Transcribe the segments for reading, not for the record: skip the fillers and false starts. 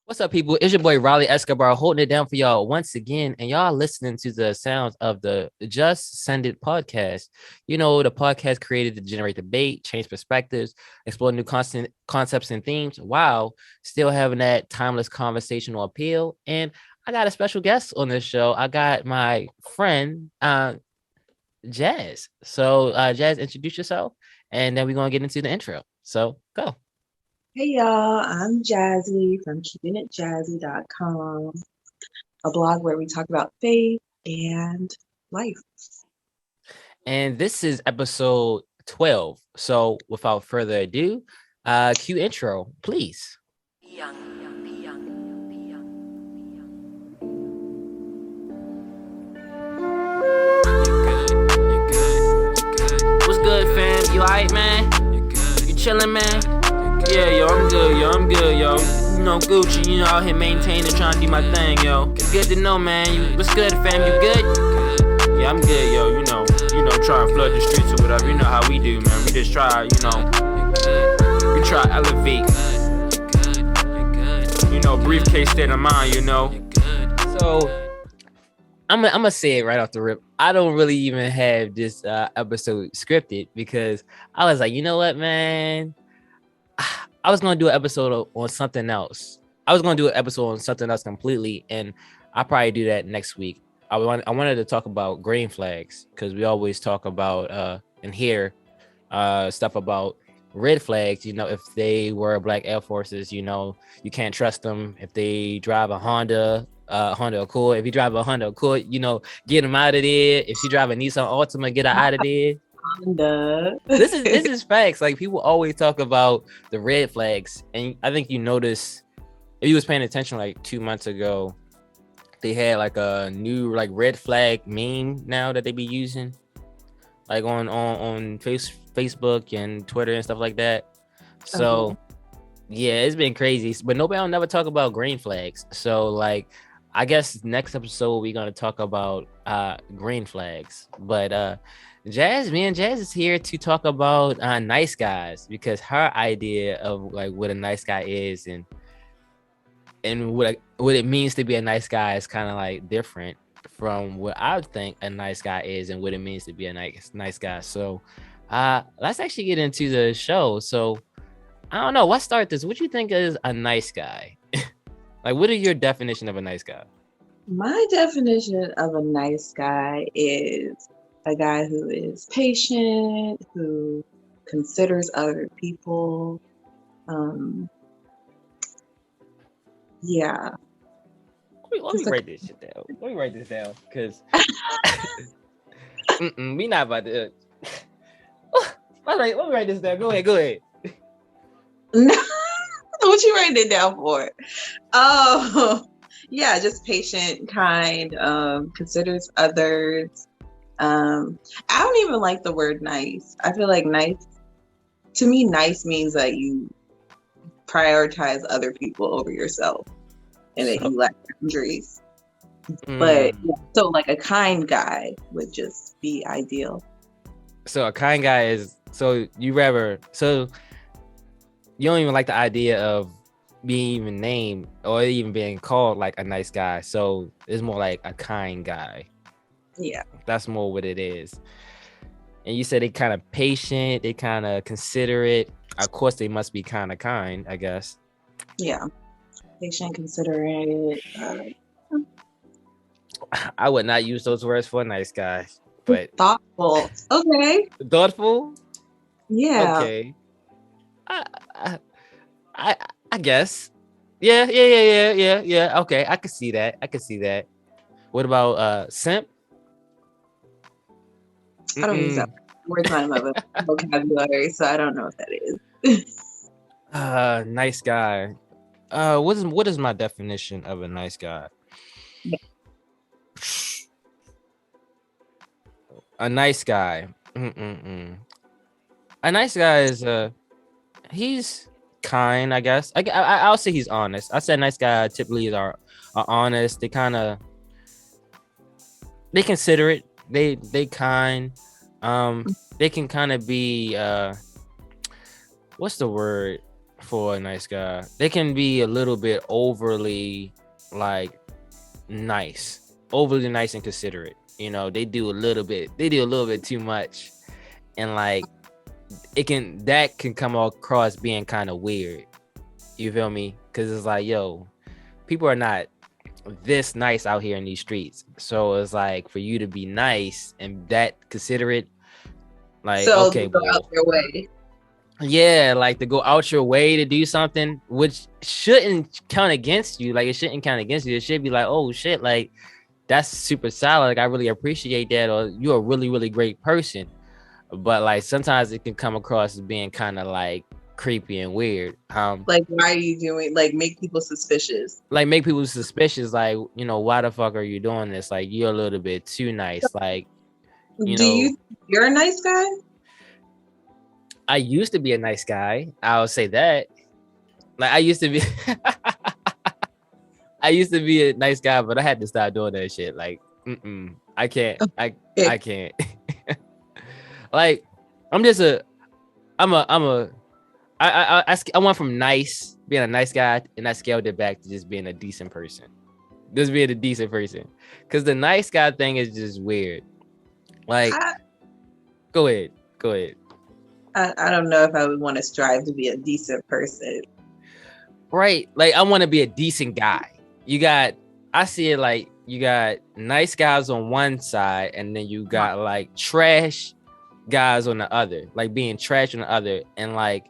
What's up, people? It's your boy Raleigh Escobar holding it down for y'all once again, and y'all listening to the sounds of the Just Send It podcast. You know, the podcast created to generate debate, change perspectives, explore new constant concepts and themes, while still having that timeless conversational appeal. And I got a special guest on this show. I got my friend Jazz. So, Jazz, introduce yourself, and then we're gonna get into the intro. So, go. Hey y'all, I'm Jazzie from keepingitjazzy.com, a blog where we talk about faith and life. And this is episode 12. So without further ado, cue intro, please. What's good, fam? You alright, man? You chilling, man? Yeah, yo, I'm good, yo. You know, Gucci, you know, out here maintaining, trying to do my thing, yo. Good to know, man. What's good, fam? You good? Yeah, I'm good, yo. You know, try and flood the streets or whatever. You know how we do, man. We just try, we try to elevate. You know, briefcase state of mind, you know. So, I'm gonna say it right off the rip. I don't really even have this episode scripted because I was like, you know what, man? I was gonna do an episode on something else. I was gonna do an episode on something else completely, and I'll probably do that next week. I wanted to talk about green flags because we always talk about and hear stuff about red flags. You know, if they were Black Air Forces, you know, you can't trust them. If they drive a Honda Accord, if you drive a Honda Accord, you know, get them out of there. If you drive a Nissan Altima, get her out of there. Honda. This is facts. Like, people always talk about the red flags, and I think you notice if you was paying attention like 2 months ago, they had like a new like red flag meme now that they be using, like on Facebook and Twitter and stuff like that. So yeah, it's been crazy, but nobody will never talk about green flags. So like, I guess next episode we're gonna talk about green flags. But Jazz is here to talk about nice guys, because her idea of like what a nice guy is and what it means to be a nice guy is kind of like different from what I would think a nice guy is and what it means to be a nice guy. So let's actually get into the show. So I don't know, let's start this. What do you think is a nice guy? Like, what is your definition of a nice guy? My definition of a nice guy is a guy who is patient, who considers other people. Yeah. Let me write this shit down. Let me write this down, because we not about to. Let me write this down. Go ahead. What you writing it down for? Oh, yeah, just patient, kind, considers others. I don't even like the word nice. I feel like nice, to me, nice means that you prioritize other people over yourself and that you lack boundaries. But so like a kind guy would just be ideal. So a kind guy is, so you don't even like the idea of being even named or even being called like a nice guy. So it's more like a kind guy. Yeah. That's more what it is. And you said they kind of patient, they kind of considerate. Of course, they must be kind of kind, I guess. Yeah. Patient, considerate. I would not use those words for a nice guy, but thoughtful. Okay. Thoughtful? Yeah. Okay. I guess. Yeah. Okay, I could see that. What about simp? I don't use that word time of a vocabulary, so I don't know what that is. Nice guy. What is my definition of a nice guy? A nice guy. A nice guy is he's kind, I guess. I'll say he's honest. I said nice guy typically are honest. They consider it. They kind. They can kind of be what's the word? for a nice guy. They can be a little bit overly like overly nice and considerate. You know, they do a little bit too much, and like that can come across being kind of weird. You feel me? Because it's like, yo, people are not this nice out here in these streets. So it's like for you to be nice and that considerate, like, So okay, go out well, your way. yeah, like to go out your way to do something which shouldn't count against you. Like it shouldn't count against you. It should be like, oh shit, like that's super solid. Like I really appreciate that, or you're a really, really great person. But like sometimes it can come across as being kind of like creepy and weird. Like, why are you doing, like, make people suspicious? Like make people suspicious, like, you know, why the fuck are you doing this? Like you're a little bit too nice. Like, you Do know, you're a nice guy? I used to be a nice guy. I'll say that. Like I used to be I used to be a nice guy, but I had to stop doing that shit. Like, I can't. I can't. Like, I'm just a. I'm a. I went from being a nice guy, and I scaled it back to just being a decent person. Just being a decent person, because the nice guy thing is just weird. Like, go ahead. I don't know if I would want to strive to be a decent person. Right. Like, I want to be a decent guy. I see it like you got nice guys on one side, and then you got like trash guys on the other, like being trash on the other. And like,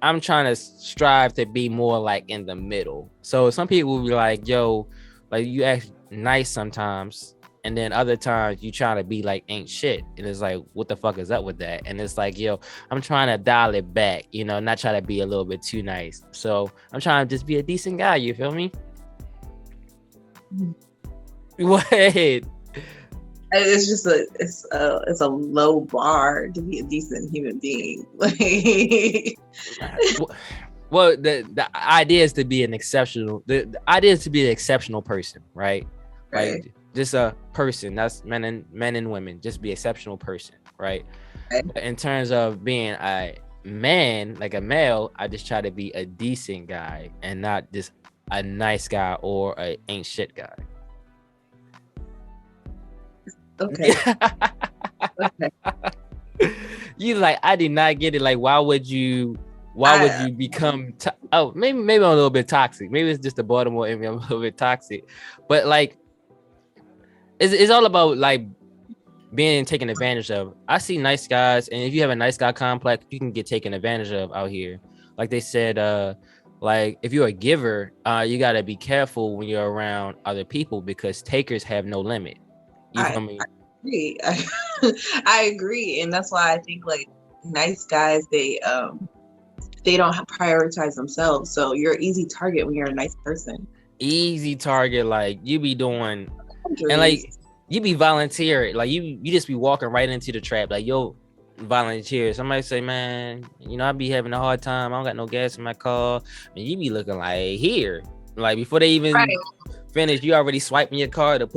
I'm trying to strive to be more like in the middle. So some people will be like, yo, like you act nice sometimes, and then other times you trying to be like ain't shit. And it's like, what the fuck is up with that? And it's like, yo, I'm trying to dial it back, you know, not try to be a little bit too nice. So I'm trying to just be a decent guy, you feel me? What? It's just it's a low bar to be a decent human being. Like, well, the idea is to be an exceptional. The idea is to be an exceptional person, right? Right. Like just a person. That's men and women. Just be an exceptional person, right? But in terms of being a man, like a male, I just try to be a decent guy and not just a nice guy or a ain't shit guy. Okay. You like, I did not get it. Like, why would you become maybe I'm a little bit toxic. Maybe it's just the Baltimore in me. I'm a little bit toxic, but like it's all about like being taken advantage of. I see nice guys, and if you have a nice guy complex, you can get taken advantage of out here. Like they said, like if you're a giver, you got to be careful when you're around other people because takers have no limit. You feel me? I agree. I agree, and that's why I think like nice guys, they don't prioritize themselves. So you're an easy target when you're a nice person. Easy target, like you be doing, Boundaries. and like you be volunteering, like you just be walking right into the trap, like yo, volunteer. Somebody say, man, you know I be having a hard time. I don't got no gas in my car, and you be looking like here, like before they even finish, you already swiping your card or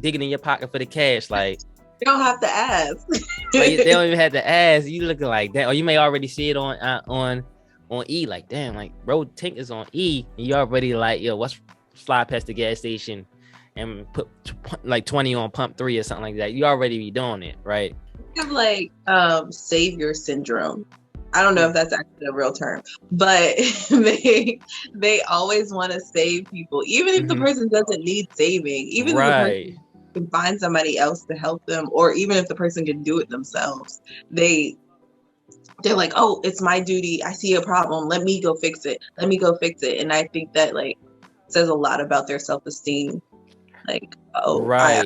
digging in your pocket for the cash. Like you don't have to ask. Like, they don't even have to ask. You looking like that, or you may already see it on E. Like damn, like bro, tank is on E, and you already like, yo, what's slide past the gas station and put like 20 on pump 3 or something like that. You already be doing it, right? You have like savior syndrome. I don't know if that's actually a real term, but they always want to save people, even if the person doesn't need saving, even if the person can find somebody else to help them, or even if the person can do it themselves. They're like, oh, it's my duty. I see a problem. Let me go fix it. And I think that like says a lot about their self-esteem. Like, oh, I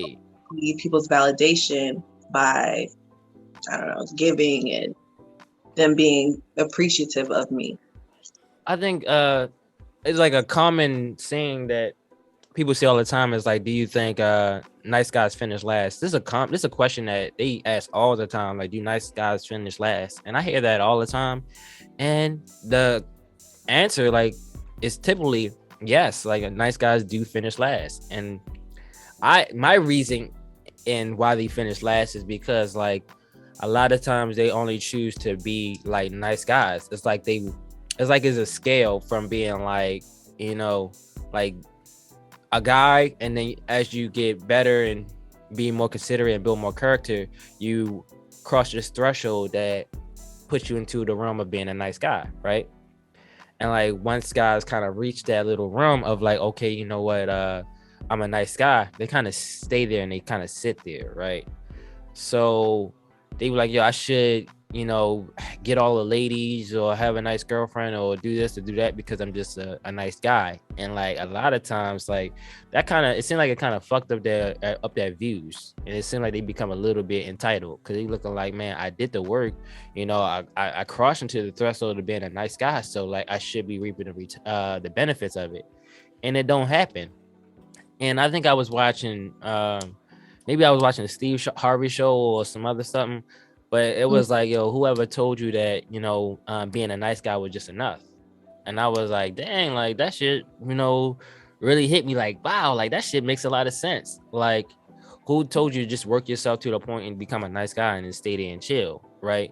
need people's validation by, I don't know, giving and them being appreciative of me. I think it's like a common saying that people say all the time is like, do you think nice guys finish last? This is a question that they ask all the time. Like, do nice guys finish last? And I hear that all the time. And the answer like is typically yes, like nice guys do finish last. And my reason and why they finish last is because like a lot of times they only choose to be like nice guys. It's it's like it's a scale from being like, you know, like a guy, and then as you get better and be more considerate and build more character, you cross this threshold that puts you into the realm of being a nice guy, right? And like once guys kind of reach that little realm of like, okay, you know what, I'm a nice guy, they kind of stay there and they kind of sit there, right? So they were like, yo, I should, you know, get all the ladies or have a nice girlfriend or do this or do that because I'm just a nice guy. And like a lot of times, like that kind of, it seemed like it kind of fucked up their views. And it seemed like they become a little bit entitled because they looking like, man, I did the work, you know, I crossed into the threshold of being a nice guy. So like I should be reaping the benefits of it. And it don't happen. And I think I was watching, maybe I was watching the Steve Harvey show or some other something, but it was like, yo, whoever told you that, you know, being a nice guy was just enough. And I was like, dang, like that shit, you know, really hit me like, wow, like that shit makes a lot of sense. Like, who told you to just work yourself to the point and become a nice guy and then stay there and chill, right?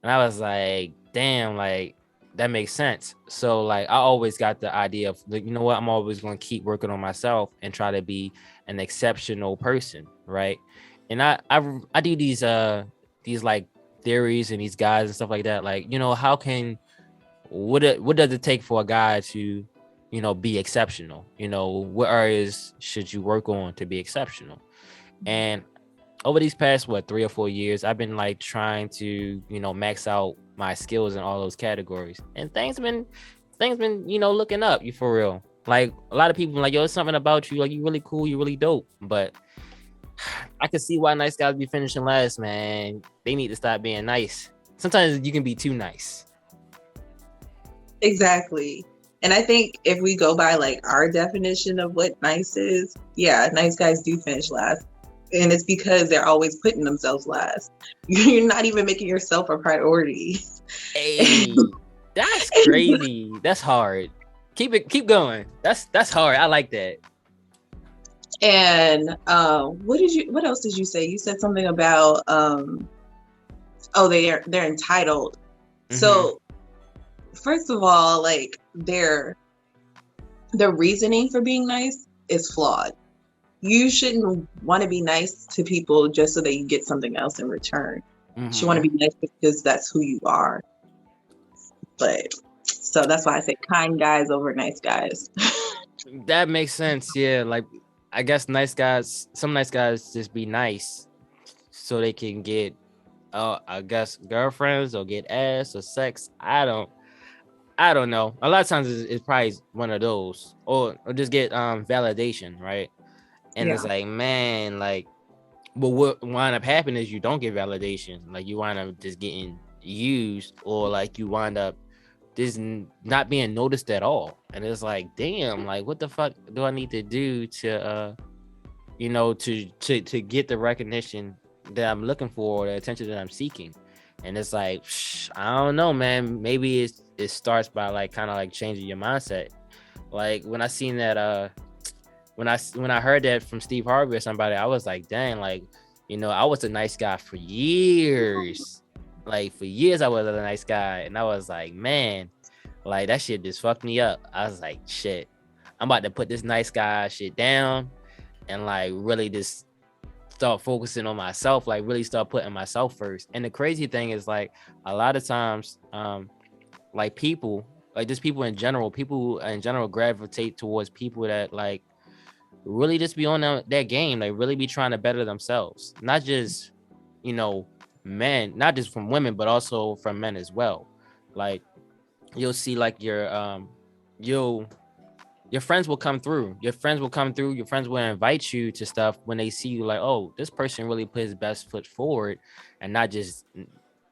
And I was like, damn, like that makes sense. So like I always got the idea of like, you know what, I'm always going to keep working on myself and try to be an exceptional person, right? And I do these like theories and these guys and stuff like that. Like, you know, how can what does it take for a guy to, you know, be exceptional? You know, what areas should you work on to be exceptional? And over these past 3 or 4 years, I've been like trying to, you know, max out my skills in all those categories, and things been, you know, looking up. You for real? Like a lot of people like, yo, it's something about you, like you really cool, you really dope. But I can see why nice guys be finishing last, man. They need to stop being nice. Sometimes you can be too nice. Exactly. And I think if we go by like our definition of what nice is, yeah, nice guys do finish last. And it's because they're always putting themselves last. You're not even making yourself a priority. Hey, that's crazy. That's hard. Keep going. That's hard. I like that. And what else did you say? You said something about they're entitled. Mm-hmm. So first of all, like their reasoning for being nice is flawed. You shouldn't want to be nice to people just so that you get something else in return. Mm-hmm. You should want to be nice because that's who you are. But so that's why I say kind guys over nice guys. That makes sense. Yeah, like I guess some nice guys just be nice so they can get I guess girlfriends or get ass or sex. I don't know. A lot of times it's probably one of those, or just get validation, right? And It's like, man, like, but what wind up happening is you don't get validation. Like you wind up just getting used, or like you wind up just not being noticed at all. And it's like, damn, like what the fuck do I need to do to you know, to get the recognition that I'm looking for, or the attention that I'm seeking? And it's like, I don't know, man. Maybe it starts by like kind of like changing your mindset. Like when I seen that when I heard that from Steve Harvey or somebody, I was like, dang, like, you know, I was a nice guy for years. Like for years I was a nice guy, and I was like, man, like that shit just fucked me up. I was like, shit, I'm about to put this nice guy shit down and like really just start focusing on myself, like really start putting myself first. And the crazy thing is like a lot of times like people, like just people in general gravitate towards people that like really just be on that game, like really be trying to better themselves, not just, you know, men, not just from women, but also from men as well. Like you'll see like your friends will come through. Your friends will invite you to stuff when they see you like, oh, this person really put his best foot forward and not just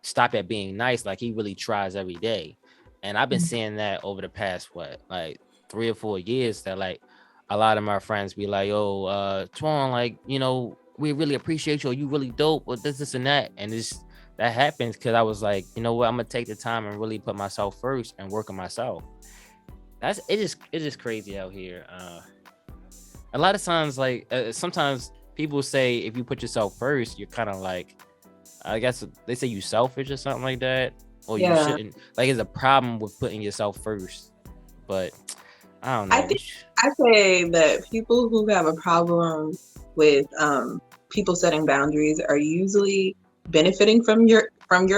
stop at being nice. Like he really tries every day. And I've been seeing that over the past, like 3 or 4 years, that like a lot of my friends be like, oh, Twan, like, you know, we really appreciate you. You really dope with this and that. And that happens because I was like, you know what, I'm going to take the time and really put myself first and work on myself. It's just crazy out here. A lot of times, like sometimes people say if you put yourself first, you're kind of like, I guess they say you selfish or something like that. or you Yeah. shouldn't. Like, it's a problem with putting yourself first. But I don't know. I say that people who have a problem with people setting boundaries are usually benefiting from your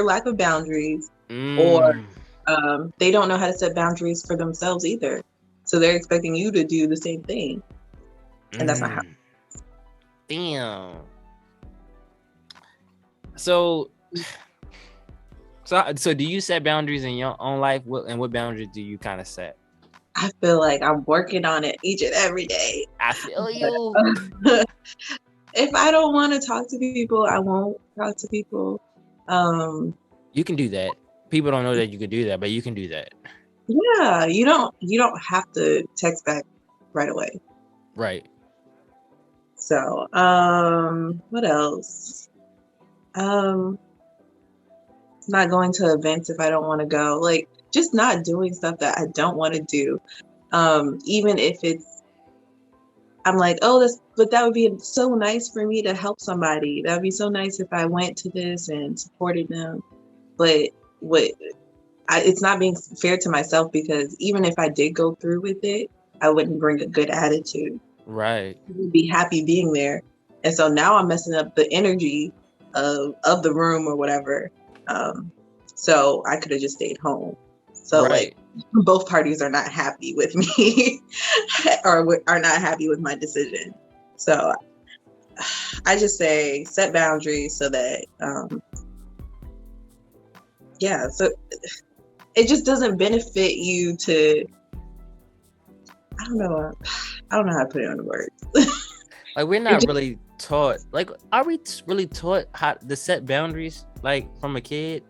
lack of boundaries, or they don't know how to set boundaries for themselves either. So they're expecting you to do the same thing, and that's not how. Damn. So do you set boundaries in your own life? And what boundaries do you kind of set? I feel like I'm working on it each and every day. I feel you. If I don't want to talk to people, I won't talk to people. You can do that. People don't know that you can do that, but you can do that. Yeah, you don't have to text back right away. Right. So, what else? Not going to events if I don't want to go. Like, just not doing stuff that I don't want to do. Even if I'm like, oh, but that would be so nice for me to help somebody. That would be so nice if I went to this and supported them. But it's not being fair to myself, because even if I did go through with it, I wouldn't bring a good attitude. Right. I would be happy being there. And so now I'm messing up the energy of the room or whatever. So I could have just stayed home. So right. Like, both parties are not happy with me or are not happy with my decision. So I just say set boundaries so that, so it just doesn't benefit you to, I don't know how to put it into words. Like, we're not really taught, like, are we really taught how to set boundaries, like, from a kid?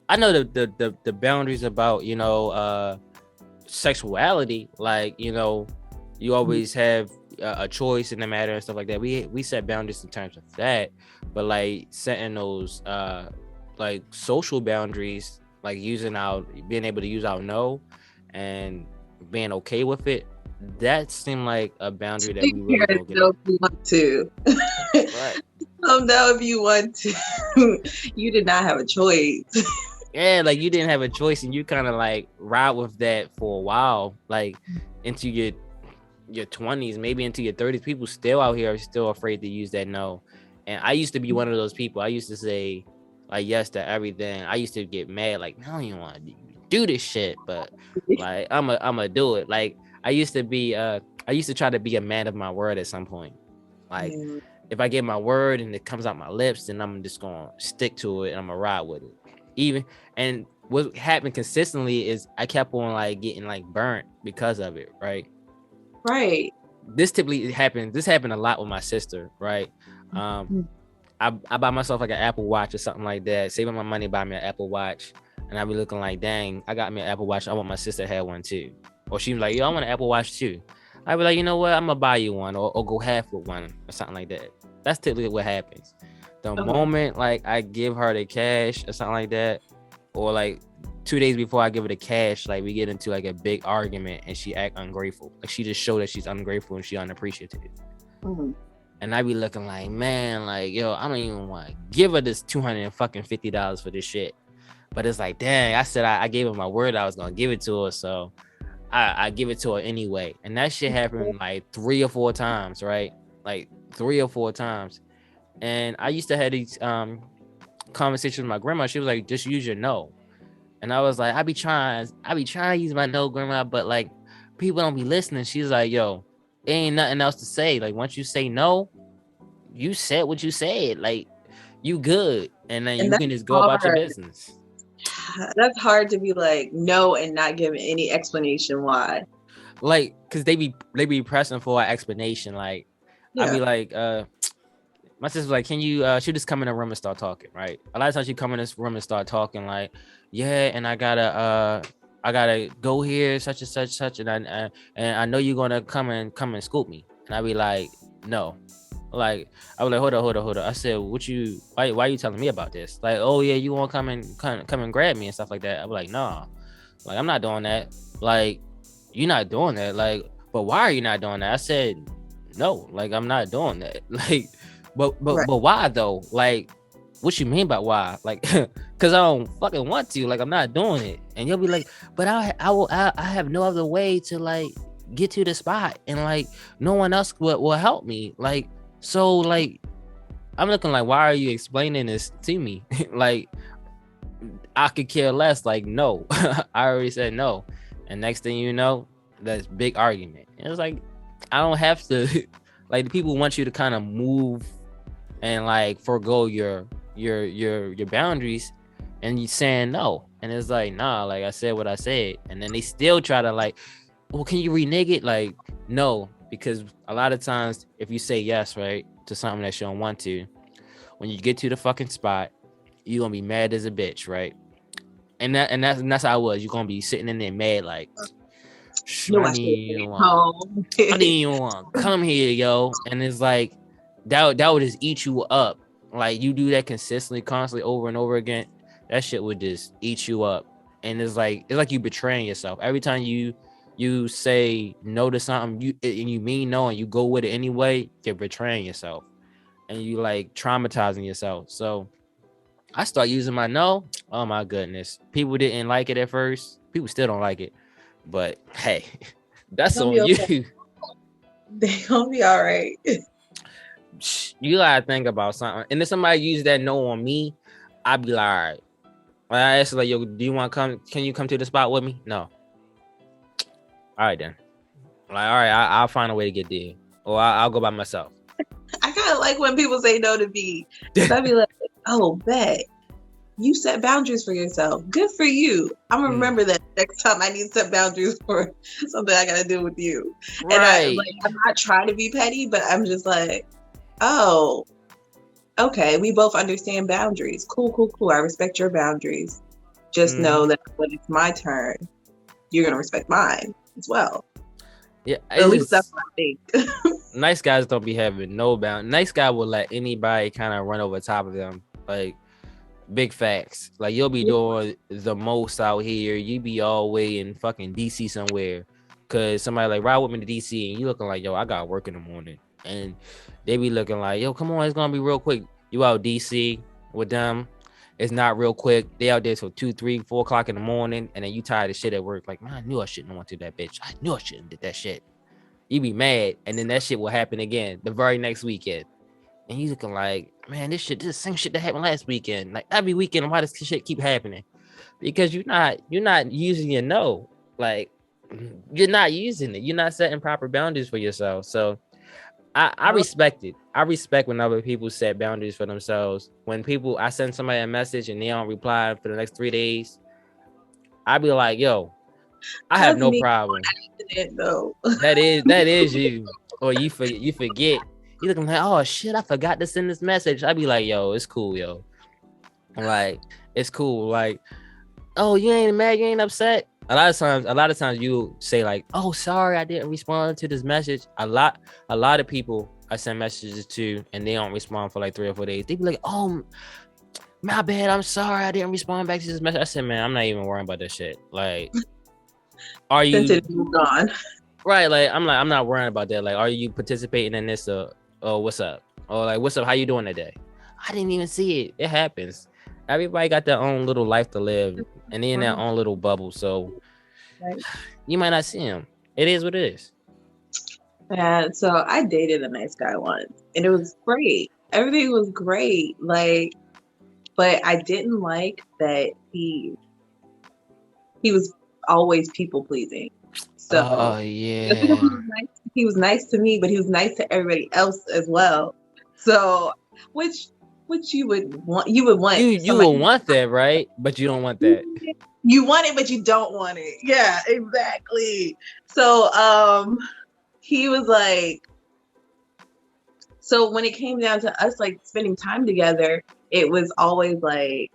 I know the boundaries about, sexuality, like, you always have a choice in the matter and stuff like that. We set boundaries in terms of that, but like setting those like social boundaries, like being able to use our no and being okay with it, that seemed like a boundary that we really don't get. If you want to. Right. No, if you want to. You did not have a choice. Yeah, like, you didn't have a choice, and you kind of like ride with that for a while, like into your 20s, maybe into your 30s. People still out here are still afraid to use that no. And I used to be one of those people. I used to say like yes to everything. I used to get mad, like, I don't even want to do this shit, but like I'm gonna do it. Like, I used to try to be a man of my word at some point. Like, if I get my word and it comes out my lips, then I'm just gonna stick to it and I'm gonna ride with it. And what happened consistently is I kept on like getting like burnt because of it, right? This happened a lot with my sister, right? I buy myself like an Apple Watch or something like that, saving my money, buy me an Apple Watch, and I be looking like, dang, I got me an Apple Watch, I want my sister to have one too. Or she was like, yo, I want an Apple Watch too. I be like, you know what, I'm gonna buy you one, or go half with one or something like that. That's typically what happens. The moment like I give her the cash or something like that, or like 2 days before I give her the cash, like we get into like a big argument and she act ungrateful. Like, she just showed that she's ungrateful and she unappreciative. And I be looking like, man, like, yo, I don't even want to give her this $250 for this shit. But it's like, dang, I said I gave her my word I was gonna give it to her, so I give it to her anyway. And that shit happened like 3 or 4 times, right? Like 3 or 4 times. And I used to have these conversations with my grandma. She was like, just use your no. And I was like, I be trying to use my no, grandma, but like people don't be listening. She's like, yo, there ain't nothing else to say. Like, once you say no, you said what you said. Like, you good. And then you can just go about your business. That's hard to be like no and not give any explanation why. Like, cause they be pressing for an explanation. Like, I'd be like, my sister's like, can you she'll just come in the room and start talking, right? A lot of times she come in this room and start talking like, yeah, and I gotta go here, such and such, and I know you're gonna come and scoop me. And I'd be like, no. Like, I was like, hold on. I said, why are you telling me about this? Like, oh yeah, you want to come and grab me and stuff like that. I'm like, no, like, I'm not doing that. Like, you're not doing that. Like, but why are you not doing that? I said, no, like, I'm not doing that. Like, but why though? Like, what you mean by why? Like, cause I don't fucking want to. Like, I'm not doing it. And you'll be like, but I have no other way to like get to the spot, and like no one else will help me. Like, so like I'm looking like, why are you explaining this to me? Like, I could care less. Like, no, I already said no. And next thing you know, that's big argument. And it's like, I don't have to. Like, the people want you to kind of move and like forego your boundaries, and you saying no. And it's like, nah, like I said what I said. And then they still try to like, well, can you renege it? Like, no, because a lot of times if you say yes, right, to something that you don't want to, when you get to the fucking spot, you're gonna be mad as a bitch, right? And that's how I was. You're gonna be sitting in there mad, like, I didn't even want to come here, yo. And it's like that would just eat you up. Like, you do that consistently, constantly, over and over again, that shit would just eat you up. And it's like you betraying yourself every time you say no to something, you mean no, and you go with it anyway. You're betraying yourself, and you like traumatizing yourself. So I start using my no. Oh my goodness, people didn't like it at first. People still don't like it, but hey, that's on you. Okay. They gonna be all right. You gotta think about something. And if somebody use that no on me, I'd be like, all right. When I ask like, yo, do you want to come? Can you come to the spot with me? No. All right then. Like, all right, I'll find a way to get there, or I'll go by myself. I kind of like when people say no to me. I'd be like, oh, bet. You set boundaries for yourself. Good for you. I'm gonna remember that next time I need to set boundaries for something I gotta do with you. Right. And I'm not trying to be petty, but I'm just like, oh, okay. We both understand boundaries. Cool. I respect your boundaries. Just know that when it's my turn, you're gonna respect mine as well. Yeah, at least that's what I think. Nice guys don't be having no bound. Nice guy will let anybody kind of run over top of them. Like, big facts. Like, you'll be doing the most out here. You be all the way in fucking DC somewhere, cause somebody like ride with me to DC, and you looking like, yo, I got work in the morning, and they be looking like, yo, come on, it's gonna be real quick. You out DC with them, it's not real quick. They out there till 2, 3, 4 o'clock in the morning, and then you tired of shit at work. Like, man, I knew I shouldn't have went to that bitch. I knew I shouldn't did that shit. You be mad, and then that shit will happen again the very next weekend. And you looking like, man, this is the same shit that happened last weekend. Like, every weekend, why does this shit keep happening? Because you're not using your no. Like, you're not using it. You're not setting proper boundaries for yourself. So I respect it. I respect when other people set boundaries for themselves. When I send somebody a message and they don't reply for the next 3 days, I be like, yo, I have no problem. That is you. Or you forget. You looking like, oh shit, I forgot to send this message. I be like, yo, it's cool, yo. Like, it's cool. Like, oh, you ain't mad, you ain't upset. A lot of times you say like, oh, sorry, I didn't respond to this message. A lot of people I send messages to, and they don't respond for like 3 or 4 days. They be like, oh, my bad, I'm sorry, I didn't respond back to this message. I said, man, I'm not even worrying about this shit. Like, are you gone? Right, like I'm not worrying about that. Like, are you participating in this? Oh, what's up? Or like, what's up? How you doing today? I didn't even see it. It happens. Everybody got their own little life to live, and they in their own little bubble. So you might not see them. It is what it is. Yeah. So I dated a nice guy once, and it was great. Everything was great. Like, but I didn't like that he was always people pleasing. So oh yeah, he was nice to me, but he was nice to everybody else as well. So which you would want you would want that, right? But you don't want that. You want it, but you don't want it. Yeah, exactly. So he was like, so when it came down to us like spending time together, it was always like,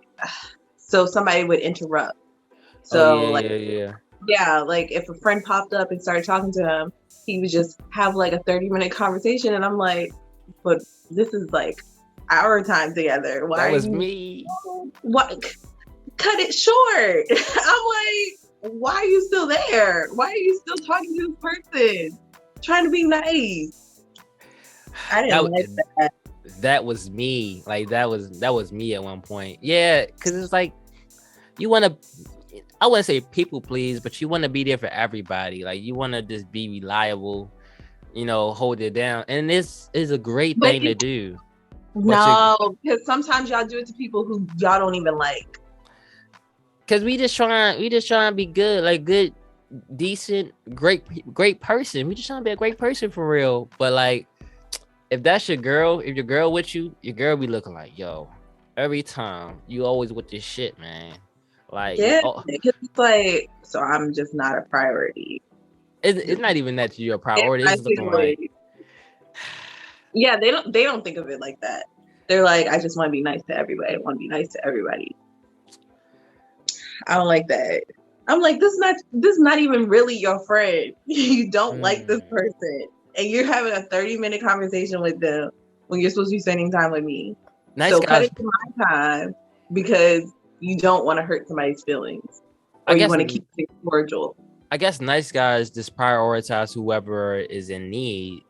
so somebody would interrupt. So yeah, like if a friend popped up and started talking to him, he would just have like a 30-minute conversation, and I'm like, but this is like our time together. Why that was me. What? Cut it short. I'm like, why are you still there? Why are you still talking to this person? Trying to be nice. I didn't like that. that was me. Like that was me at one point. Yeah, because it's like you want to. I wouldn't say people please, but you want to be there for everybody. Like you want to just be reliable, hold it down, and this is a great But thing to do. no, because sometimes y'all do it to people who y'all don't even like. Because we just trying to be good, like good, decent, great person. We just trying to be a great person for real. But like, if that's your girl, if your girl with you, your girl be looking like, yo, every time you always with this shit, man. Like, Yeah, because it's like, so I'm just not a priority. It's not even that you're a priority. It's looking like, yeah, they don't think of it like that. They're like, I just want to be nice to everybody. I want to be nice to everybody. I don't like that. I'm like, this is not even really your friend. You don't like this person, and you're having a 30-minute conversation with them when you're supposed to be spending time with me. Nice so guys. cut it to my time because you don't want to hurt somebody's feelings, or you want to keep things cordial. I guess nice guys just prioritize whoever is in need,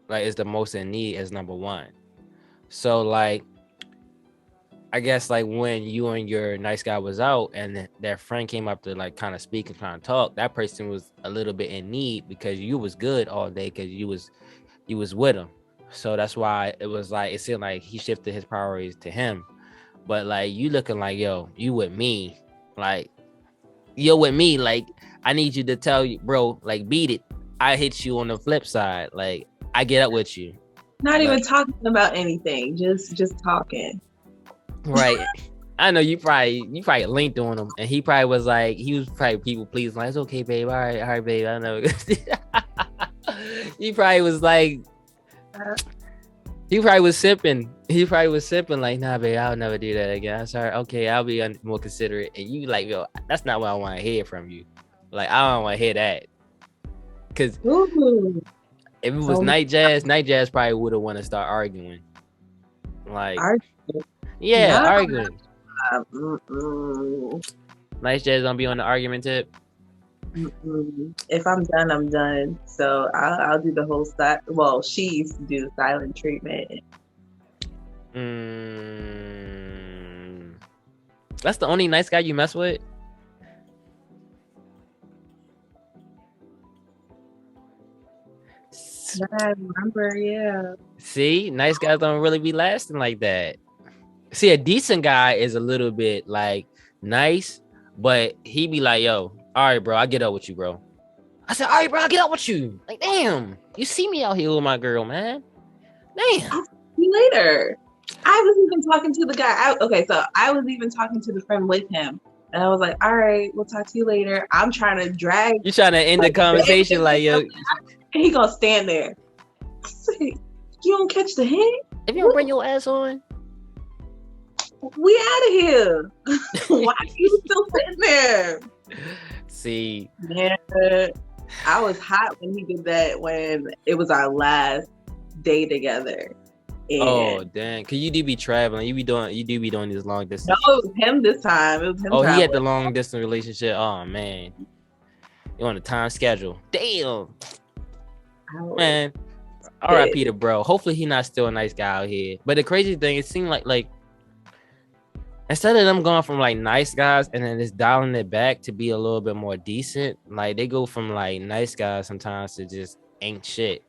like is the most in need as number one. So like, I guess like when you and your nice guy was out and their friend came up to like kind of speak and kind of talk, that person was a little bit in need because you was good all day because you was with him. So that's why it was like, it seemed like he shifted his priorities to him. But like you looking like, yo, you with me, like you're with me, like I need you to tell you, bro, like beat it. I hit you on the flip side, like I get up with you. Not even talking about anything, just talking. Right. I know you probably linked on him, and he probably was probably people pleasing, like it's okay, babe. All right, babe. I know. He probably was like. He probably was sipping like, nah, babe, I'll never do that again. I'm sorry. Okay, I'll be more considerate. And you like, yo, that's not what I want to hear from you. Like, I don't want to hear that. Because if it was Night Jazz probably would have want to start arguing. Like, arguing. Night Jazz don't be on the argument tip. If I'm done, I'm done. So I'll do the whole side. Well, she used to do the silent treatment. That's the only nice guy you mess with? I remember, yeah. See, nice guys don't really be lasting like that. See, a decent guy is a little bit like nice, but he be like, yo, all right, bro, I get up with you, bro. I said, all right, bro, I get up with you. Like, damn, you see me out here with my girl, man. Damn. I'll see you later. I was even talking to the guy. I was even talking to the friend with him. And I was like, all right, we'll talk to you later. I'm trying to drag. You trying to end the conversation like, yo. And he gonna stand there. You don't catch the hint? If you don't bring your ass on. We out of here. Why are you still sitting there? See. Yeah. I was hot when he did that when it was our last day together. And oh damn! Cause you do be traveling. You do be doing this long distance. No, it was him this time. He had the long distance relationship. Oh man, you on a time schedule. Damn, man. R.I.P. to bro. Hopefully he not still a nice guy out here. But the crazy thing, it seemed like instead of them going from like nice guys and then just dialing it back to be a little bit more decent, like they go from like nice guys sometimes to just ain't shit.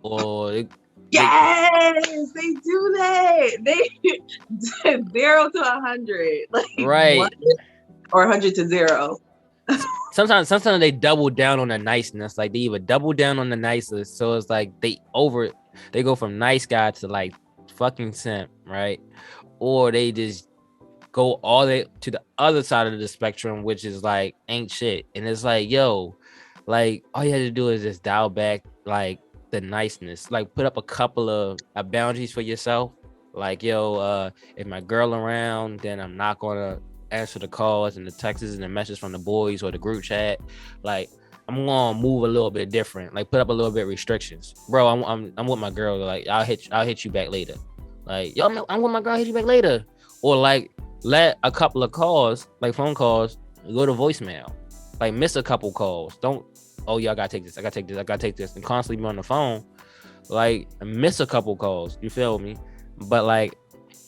Or yes, they do that. They 0 to 100, like right, 1 or 100 to 0. Sometimes they double down on the niceness. Like they either double down on the niceness, so it's like they go from nice guy to like fucking simp, right? Or they just go all the way to the other side of the spectrum, which is like ain't shit. And it's like, yo, like all you have to do is just dial back like the niceness, like put up a couple of boundaries for yourself. Like, yo, if my girl around, then I'm not gonna answer the calls and the texts and the messages from the boys or the group chat. Like I'm gonna move a little bit different, like put up a little bit of restrictions. Bro, I'm with my girl, like I'll hit you back later. Like, yo, I'm with my girl, I'll hit you back later. Or like let a couple of calls, like phone calls, go to voicemail. Like miss a couple calls. Don't, oh yeah, I gotta take this, and constantly be on the phone. Like miss a couple calls. You feel me? But like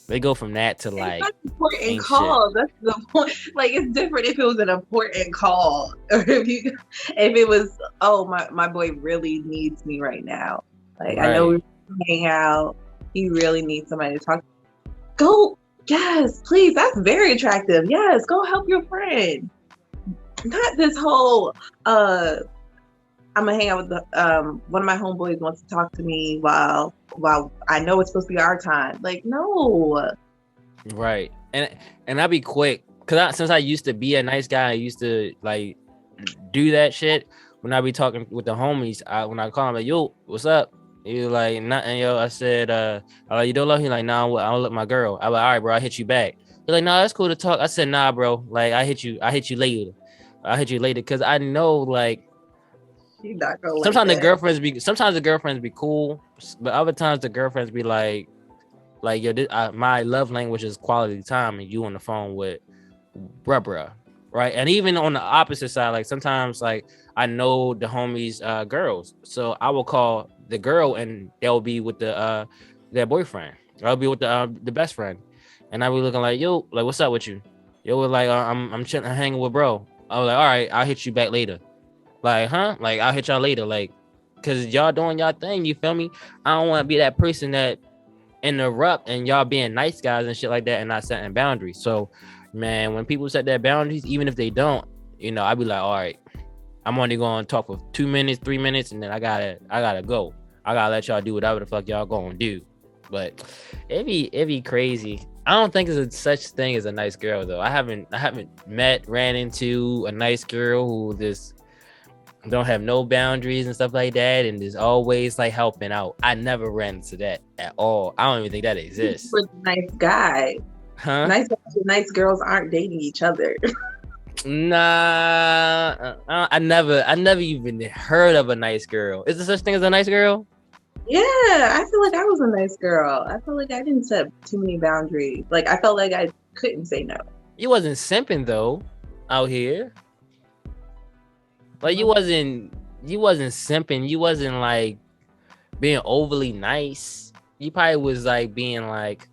they go from that to It's like not an important ain't shit. call. That's the point. Like it's different if it was an important call, or if it was, oh my boy really needs me right now. Like I know Right. we hang out. He really needs somebody to talk. Go, yes, please. That's very attractive. Yes, go help your friend. Not this whole I'm gonna hang out with the one of my homeboys wants to talk to me while I know it's supposed to be our time. Like, no. Right. And I'd be quick because since I used to be a nice guy, I used to like do that shit. When I be talking with the homies, when I call him like, yo, what's up? He was like, nothing, yo. I said, I like, you don't love me? Like, nah, I don't look my girl. I like, all right, bro, I hit you back. He's like, nah, that's cool to talk. I said, nah, bro. Like, I hit you later. I hit you later because I know like She's not gonna like that. sometimes the girlfriends be cool, but other times the girlfriends be like yo, my love language is quality time, and you on the phone with bruh, right? And even on the opposite side, like sometimes like I know the homies girls, so I will call the girl and they'll be with their boyfriend. I'll be with the best friend, and I be looking like, yo, like what's up with you? Yo, was like I'm chilling, hanging with bro. I was like, all right, I'll hit you back later. Like, huh? Like I'll hit y'all later, like, cause y'all doing y'all thing. You feel me? I don't want to be that person that interrupt and y'all being nice guys and shit like that and not setting boundaries. So, man, when people set their boundaries, even if they don't, I'd be like, all right, I'm only going to talk for 2 minutes, 3 minutes, and then I gotta go. I gotta let y'all do whatever the fuck y'all gonna do. But it'd be crazy. I don't think there's such thing as a nice girl though. I haven't ran into a nice girl who just don't have no boundaries and stuff like that, and is always like helping out. I never ran into that at all. I don't even think that exists. For the nice guy, Huh? nice girls aren't dating each other. Nah, I never even heard of a nice girl. Is there such thing as a nice girl? Yeah, I feel like I was a nice girl. I feel like I didn't set too many boundaries. Like I felt like I couldn't say no. You wasn't simping though, out here. Like you wasn't simping. You wasn't like being overly nice. You probably was like being like,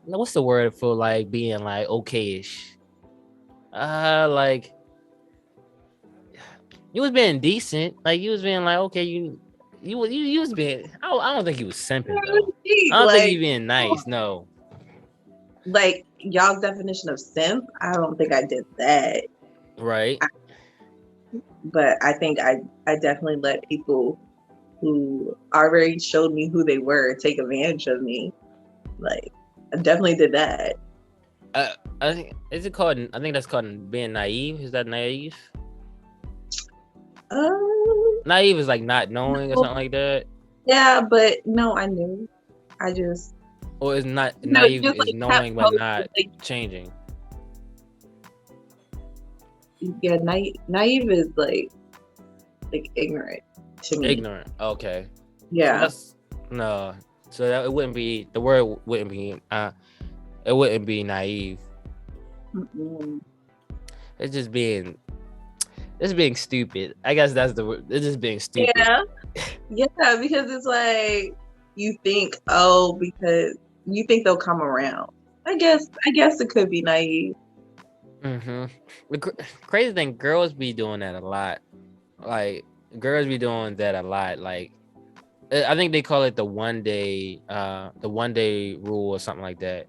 what's the word for like being like okayish? Like you was being decent. Like you was being like, okay, you was being. I don't think you was simping though. I don't think you being nice. No. Like y'all's definition of simp, I don't think I did that. Right. But I think I definitely let people who already showed me who they were take advantage of me. Like I definitely did that. I think I think that's called being naive. Is that naive? Naive is like not knowing or something like that. Yeah, but no, I knew. I just. Or is not naive just, is knowing but not changing. Yeah, naive is like ignorant to me. Ignorant. Okay. Yeah. No. So that it wouldn't be the word. Wouldn't be. It wouldn't be naive. Mm-mm. It's just being. It's being stupid. I guess that's the word. It's just being stupid. Yeah. Yeah, because it's like you think, because you think they'll come around. I guess it could be naive. Mm-hmm. The crazy thing, girls be doing that a lot. Like girls be doing that a lot. Like I think they call it the one day rule or something like that.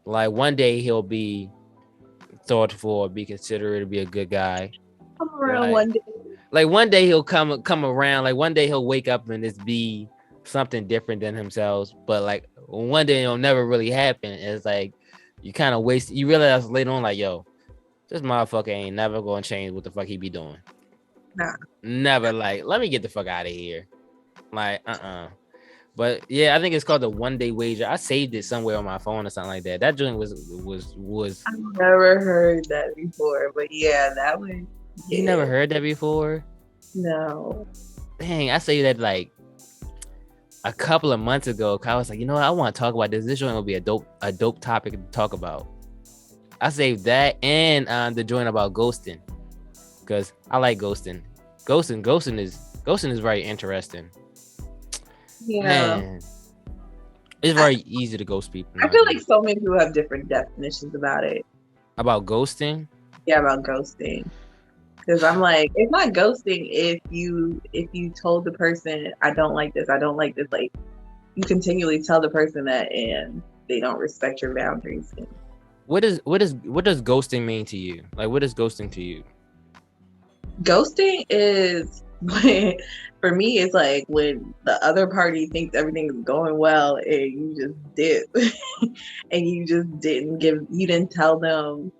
Like one day he'll be thoughtful, be considerate, to be a good guy. Come around one day. Like one day he'll come around. Like one day he'll wake up and just be something different than himself. But like one day it'll never really happen. It's like you kind of waste. You realize later on, like, yo, this motherfucker ain't never gonna change what the fuck he be doing. Nah. Never. Like, let me get the fuck out of here. Like, But yeah, I think it's called the one day wager. I saved it somewhere on my phone or something like that. That joint was. I've never heard that before, but yeah, that one. Yeah. You never heard that before? No. Dang, I saved that like a couple of months ago. I was like, you know what? I want to talk about this. This joint will be a dope topic to talk about. I saved that and the joint about ghosting because I like ghosting. Ghosting is very interesting. Yeah. Man, It's very easy to ghost people. I feel like so many people have different definitions about it. About ghosting? Yeah, about ghosting. Because I'm like, it's not ghosting if you told the person, I don't like this, like you continually tell the person that and they don't respect your boundaries. What does ghosting mean to you? Like, what is ghosting to you? Ghosting is when, for me, it's like when the other party thinks everything is going well and you just dip and you just didn't tell them,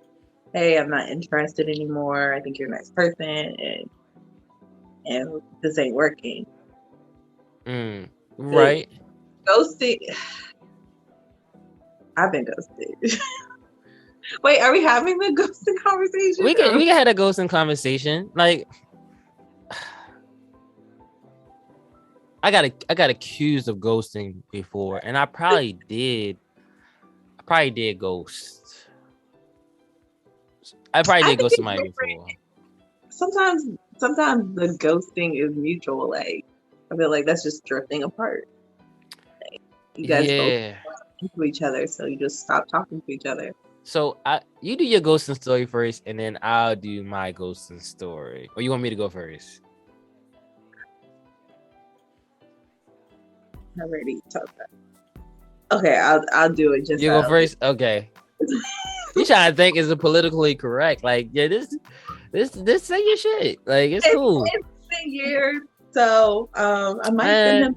hey, I'm not interested anymore. I think you're a nice person and this ain't working. Right. Ghosting. I've been ghosted. Wait, are we having the ghosting conversation? We can have a ghosting conversation. Like, I got accused of ghosting before, and I probably did ghost. I probably did ghost somebody before. Sometimes the ghosting is mutual. Like, I feel like that's just drifting apart. Like, you guys both into each other, so you just stop talking to each other. So you do your ghosting story first, and then I'll do my ghosting story. Or you want me to go first? I'm ready to talk about it. Okay, I'll do it. Just you go first. Okay. You trying to think is it politically correct? Like, yeah, this say your shit. Like, it's cool. It's been years, so I might send him.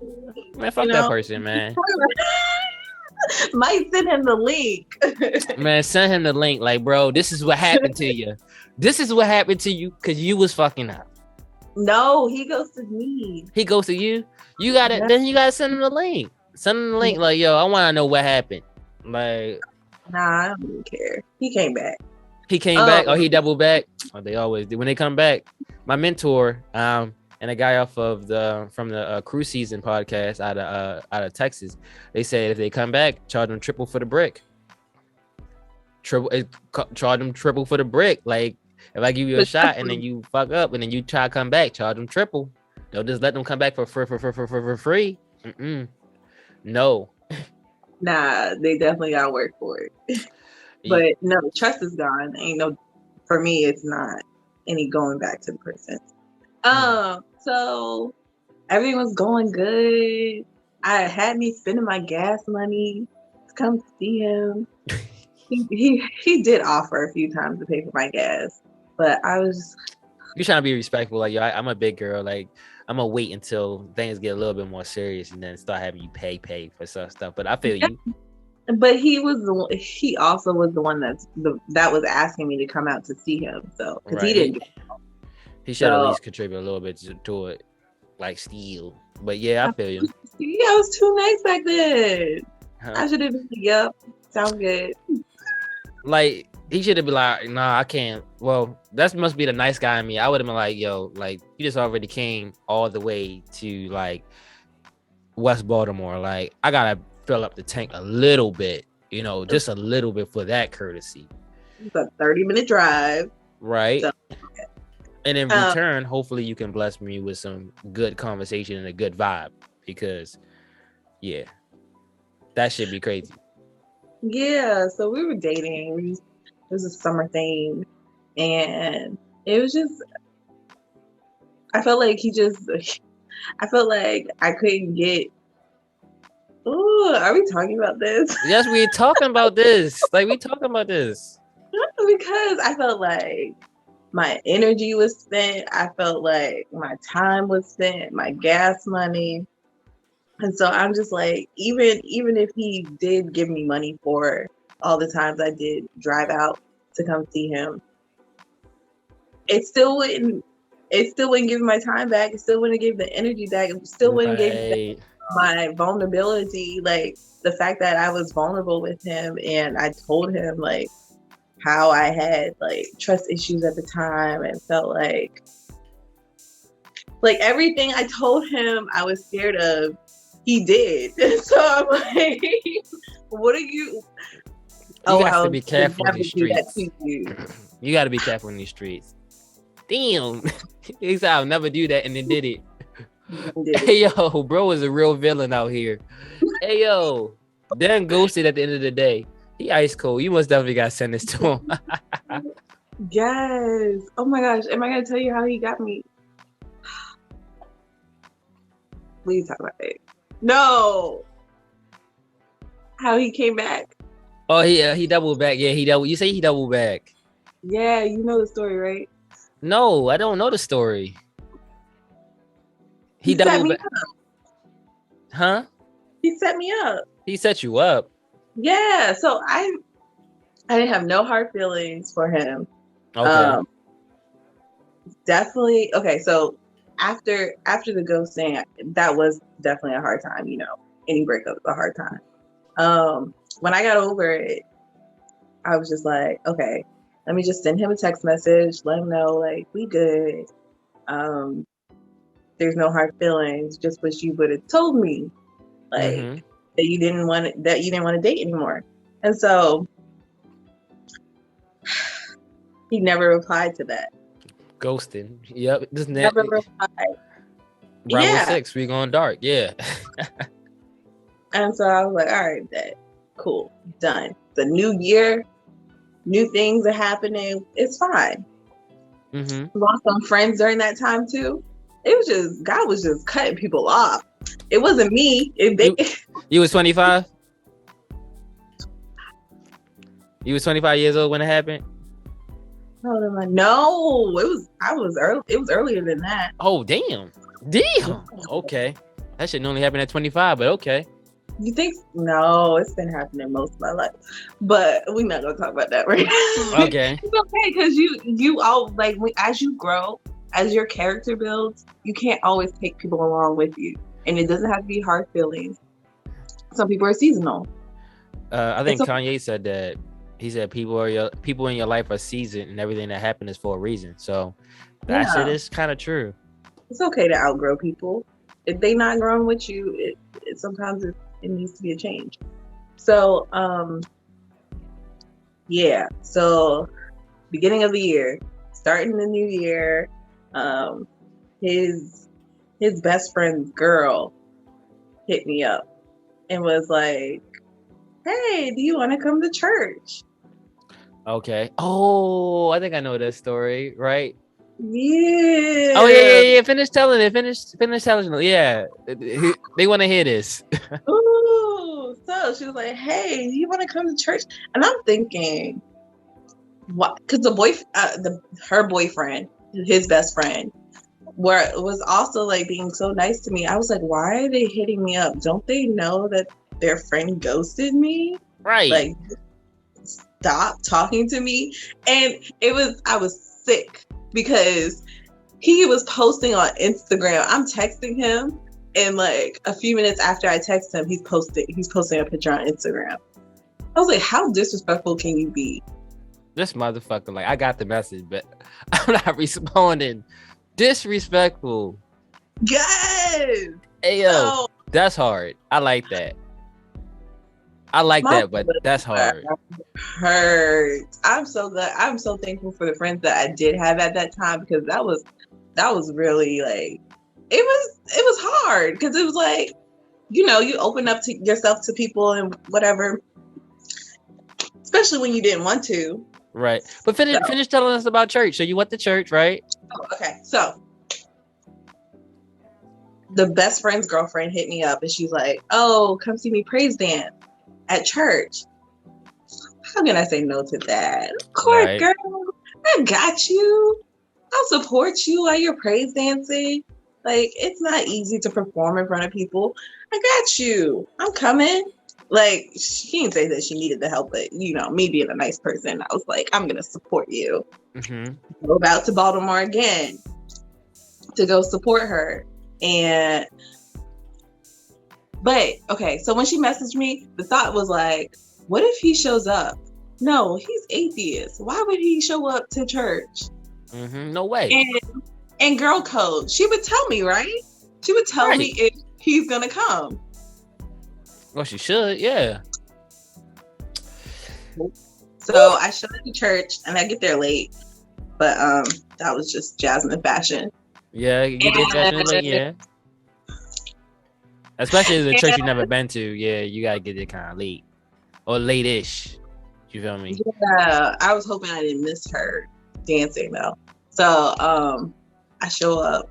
Man, fuck that person, man. Might send him the link. Man, send him the link. Like, bro, this is what happened to you. This is what happened to you because you was fucking up. No, he ghosted me. He ghosted you? You gotta then you gotta send him the link. Send him the link, like, yo, I wanna know what happened. Like, nah, I don't even care. He came back. He came back? Oh, he doubled back? Oh, they always do. When they come back, my mentor, and a guy off of from the Cruise Season podcast out of Texas, they said if they come back, charge them triple for the brick. Charge them triple for the brick. Like, if I give you a shot and then you fuck up and then you try to come back, charge them triple. Don't just let them come back for free. No. Nah, they definitely gotta work for it. But no, trust is gone. For me, it's not any going back to the person. So everything was going good. I had me spending my gas money to come see him. He did offer a few times to pay for my gas, but I was. You're trying to be respectful, like, yo, I'm a big girl, like, I'm gonna wait until things get a little bit more serious and then start having you pay for some stuff. But I feel you. But he also was the one that was asking me to come out to see him. So because he didn't. He should at least contribute a little bit to it, like Steel. But yeah, I feel you. Yeah, I was too nice back then. Huh? I should have been. Yep, sounds good. Like, he should have been like, nah, I can't. Well, that must be the nice guy in me. I would have been like, yo, like, you just already came all the way to like West Baltimore. Like, I gotta fill up the tank a little bit, just a little bit for that courtesy. It's a 30-minute drive. Right. So, and in return, hopefully you can bless me with some good conversation and a good vibe because, yeah, that should be crazy. Yeah, so we were dating. It was a summer thing, and it was just. I felt like I couldn't get. Ooh, are we talking about this? Yes, we're talking about this. Like, we talking about this because I felt like my energy was spent. I felt like my time was spent, my gas money. And so I'm just like, even if he did give me money for all the times I did drive out to come see him, it still wouldn't give my time back. It still wouldn't give the energy back. It still wouldn't give my vulnerability. Like, the fact that I was vulnerable with him and I told him like how I had like trust issues at the time and felt like everything I told him I was scared of, he did. So I'm like, what are you? You have to be careful in these streets. You got to be careful in these streets. Damn. He said, I'll never do that, and then did it. Hey, yo, bro is a real villain out here. Hey, yo. then ghosted at the end of the day. He ice cold. You must definitely got sentenced to him. Yes. Oh my gosh. Am I gonna tell you how he got me? Please talk about it. No. How he came back? Oh, he doubled back. Yeah, he doubled. You say he doubled back? Yeah, you know the story, right? No, I don't know the story. He set doubled me back, up. huh? He set me up. He set you up. Yeah. So I didn't have no hard feelings for him. Okay. Definitely. Okay. So after the ghosting, that was definitely a hard time. You know, any breakup is a hard time. When I got over it, I was just like, okay, let me just send him a text message, let him know like we good. There's no hard feelings. Just wish you would have told me like that you didn't want to date anymore. And so he never replied to that. Ghosting. Yep. This Never replied. Bravo Yeah. 6. We going dark. Yeah. And so I was like, all right, that cool, done. The new year, new things are happening. It's fine. Lost some friends during that time too. It was just God was just cutting people off. It wasn't me. You was 25? You was 25 years old when it happened? No, I was early. It was earlier than that. Oh, damn. Okay. That shouldn't only happen at 25, but okay. You think? No, it's been happening most of my life. But we're not gonna talk about that right now. Okay. It's okay, because you all like as you grow, as your character builds, you can't always take people along with you. And it doesn't have to be hard feelings. Some people are seasonal. I think Kanye said that. He said people in your life are seasoned, and everything that happened is for a reason. So that shit is kind of true. It's okay to outgrow people. If they not growing with you, it sometimes it needs to be a change. So yeah. So beginning of the year, starting the new year, his best friend's girl hit me up and was like, hey, do you want to come to church? Okay. Oh, I think I know this story, right? Yeah. Oh, yeah. Finish telling it. Finish telling it. Yeah. They want to hear this. Ooh. So she was like, hey, do you want to come to church? And I'm thinking, what? Because her boyfriend, his best friend, was also like being so nice to me. I was like, why are they hitting me up? Don't they know that their friend ghosted me? Right. Like, stop talking to me. And I was sick because he was posting on Instagram. I'm texting him, and like a few minutes after I text him, he's posting a picture on Instagram. I was like, how disrespectful can you be? This motherfucker, like, I got the message, but I'm not responding. Disrespectful. Yes. Hey, yo, that's hard. I like that. But that's hard. Hurts. I'm so glad. I'm so thankful for the friends that I did have at that time, because that was really like, it was hard, because it was like, you know, you open up to yourself to people and whatever, especially when you didn't want to. Right. But finish telling us about church. So you went to church, right? Oh, okay. So the best friend's girlfriend hit me up and she's like, oh, come see me praise dance at church. How can I say no to that? Of course, right. Girl. I got you. I'll support you while you're praise dancing. Like, it's not easy to perform in front of people. I got you. I'm coming. Like, she didn't say that she needed the help, but, you know, me being a nice person, I was like, I'm going to support you. Go out to Baltimore again to go support her. But, okay, so when she messaged me, the thought was like, what if he shows up? No, he's atheist. Why would he show up to church? No way. And girl code, she would tell me, right? She would tell me if he's going to come. Well, she should, yeah. So I showed up to church, and I get there late. But that was just Jasmine fashion. Yeah, you get fashion late, yeah. Especially if it's a church you've never been to. Yeah, you gotta get there kind of late or late-ish. You feel me? Yeah, I was hoping I didn't miss her dancing though. So I show up.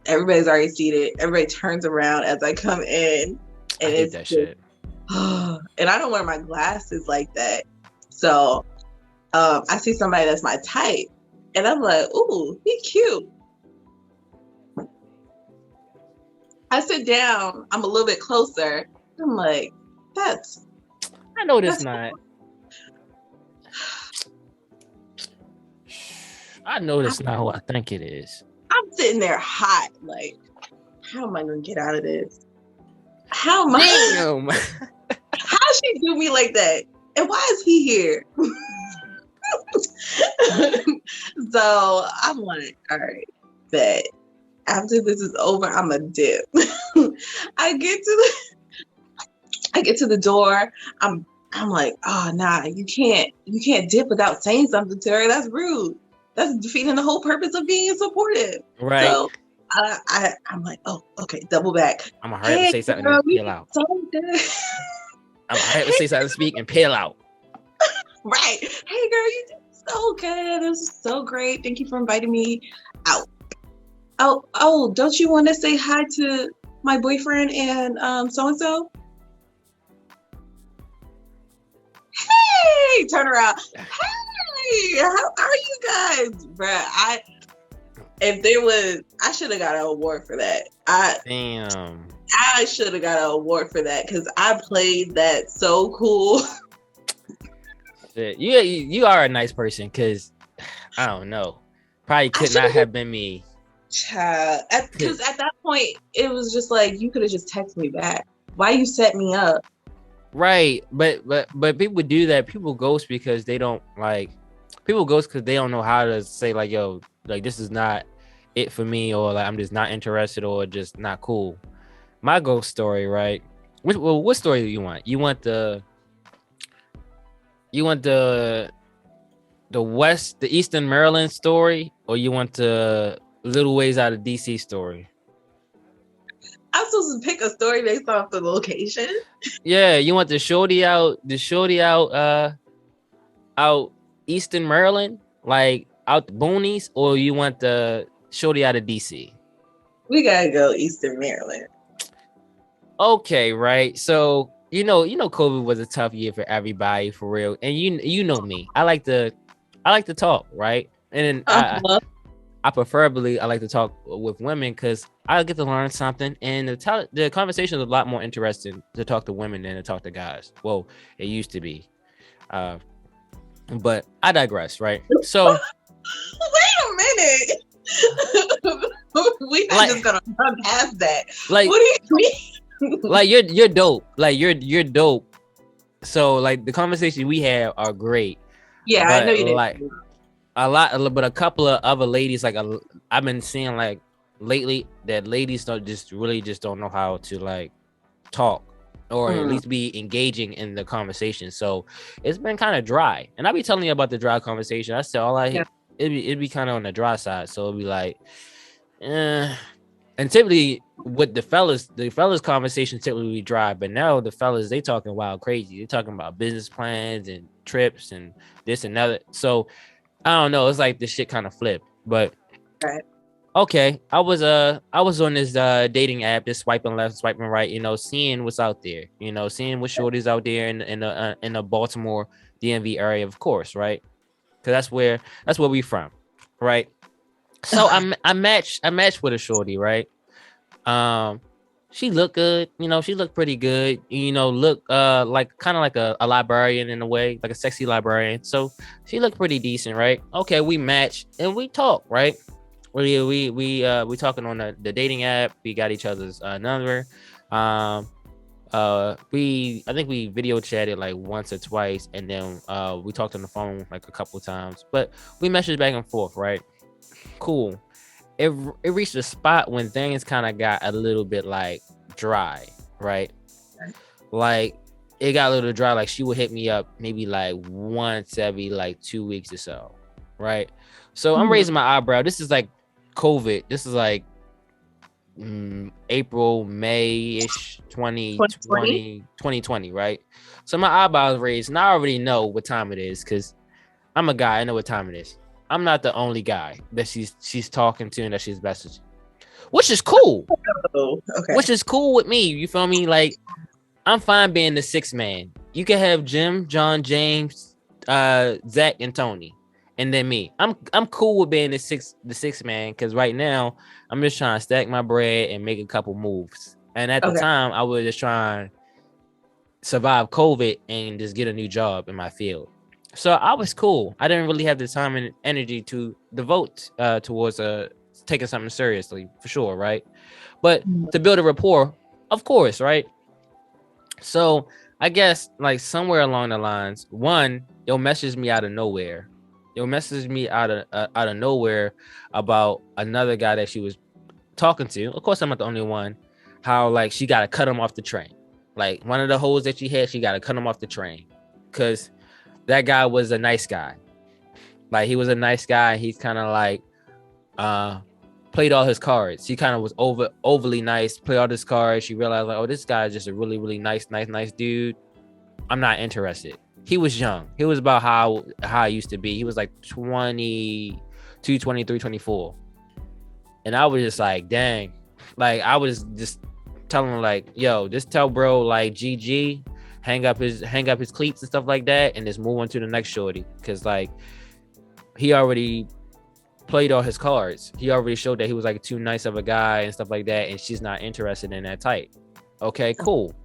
Everybody's already seated. Everybody turns around as I come in, I and hate it's that just, shit. and I don't wear my glasses like that. So I see somebody that's my type, and I'm like, ooh, he cute. I sit down. I'm a little bit closer. I'm like, I know this that's not. I know this not who I think it is. I'm sitting there hot. Like, how am I gonna get out of this? How am I? Damn. How she do me like that? And why is he here? So I'm like, all right, bet. After this is over, I'm a dip. I get to the door. I'm like, oh nah, you can't dip without saying something to her. That's rude. That's defeating the whole purpose of being supportive. Right. So I'm like, oh, okay, double back. I'm gonna hurry up and say something girl, and peel out. So good. I'm gonna hurry up and say something, speak, and peel out. Right. Hey girl, you did so good. This is so great. Thank you for inviting me out. Oh, don't you want to say hi to my boyfriend and so-and-so? Hey, turn around. Hey, how are you guys? Bruh, I should have got an award for that. Damn. I should have got an award for that because I played that so cool. Shit. You are a nice person, cause I don't know. Probably could not have been me. Child, because at that point it was just like you could have just texted me back. Why you set me up? Right, but people do that. People ghost because they don't like. People ghost because they don't know how to say like, yo, like this is not it for me, or like I'm just not interested, or just not cool. My ghost story, right? What story do you want? You want the Eastern Maryland story, or you want the little ways out of DC story? I'm supposed to pick a story based off the location. Yeah, you want the shorty out out Eastern Maryland, like out the boonies, or you want the shorty out of DC? We gotta go Eastern Maryland. Okay, right. So you know, COVID was a tough year for everybody, for real. And you know me, I like to talk, right? And then I preferably I like to talk with women because I get to learn something, and the conversation is a lot more interesting to talk to women than to talk to guys. Well, it used to be, but I digress, right? So wait a minute. We're not just gonna run past that. Like, what do you mean? Like you're dope. Like you're dope. So like the conversations we have are great. Yeah, I know you didn't. Like but a couple of other ladies, like I've been seeing like lately that ladies just don't know how to like talk, or at least be engaging in the conversation. So it's been kind of dry, and I'll be telling you about the dry conversation. I said it'd be kind of on the dry side. So it'd be like, and typically with the fellas conversation typically be dry, but now the fellas, they talking wild crazy. They talking about business plans and trips and this and that. So I don't know. It's like this shit kind of flipped, but okay. I was on this dating app, just swiping left, swiping right, seeing what's out there, seeing what shorties out there in the Baltimore DMV area, of course, right? Because that's where we from, right? So I matched with a shorty, right? She looked good, she looked pretty good, look like kind of like a librarian in a way, like a sexy librarian. So she looked pretty decent, right? Okay, we matched and we talk, right? We talking on the dating app. We got each other's number. I think we video chatted like once or twice, and then we talked on the phone like a couple times, but we messaged back and forth, right? Cool. It reached a spot when things kind of got a little bit like dry, right? Like it got a little dry. Like she would hit me up maybe like once every like 2 weeks or so, right? So I'm raising my eyebrow. This is like COVID. This is like April, May-ish, 2020. 2020, right? So my eyebrows raised, and I already know what time it is because I'm a guy. I know what time it is. I'm not the only guy that she's talking to and that she's messaging, which is cool. Oh, okay. Which is cool with me. You feel me? Like, I'm fine being the sixth man. You can have Jim, John, James, Zach, and Tony, and then me. I'm cool with being the sixth man because right now I'm just trying to stack my bread and make a couple moves. And at the time, I was just trying to survive COVID and just get a new job in my field. So I was cool. I didn't really have the time and energy to devote towards taking something seriously, for sure, right? But to build a rapport, of course, right? So I guess like somewhere along the lines, one, you'll message me out of nowhere. You'll message me out of nowhere about another guy that she was talking to. Of course, I'm not the only one. How like she got to cut him off the train. Like one of the hoes that she had, she got to cut him off the train because that guy was a nice guy. Like he was a nice guy. He's kind of like played all his cards. He kind of was overly nice, played all his cards. She realized like, oh, this guy is just a really, really nice dude. I'm not interested. He was young. He was about how I used to be. He was like 22, 23, 24. And I was just like, dang. Like I was just telling him like, yo, just tell bro like GG, hang up his cleats and stuff like that, and just move on to the next shorty. Cause like he already played all his cards. He already showed that he was like too nice of a guy and stuff like that, and she's not interested in that type. Okay, cool.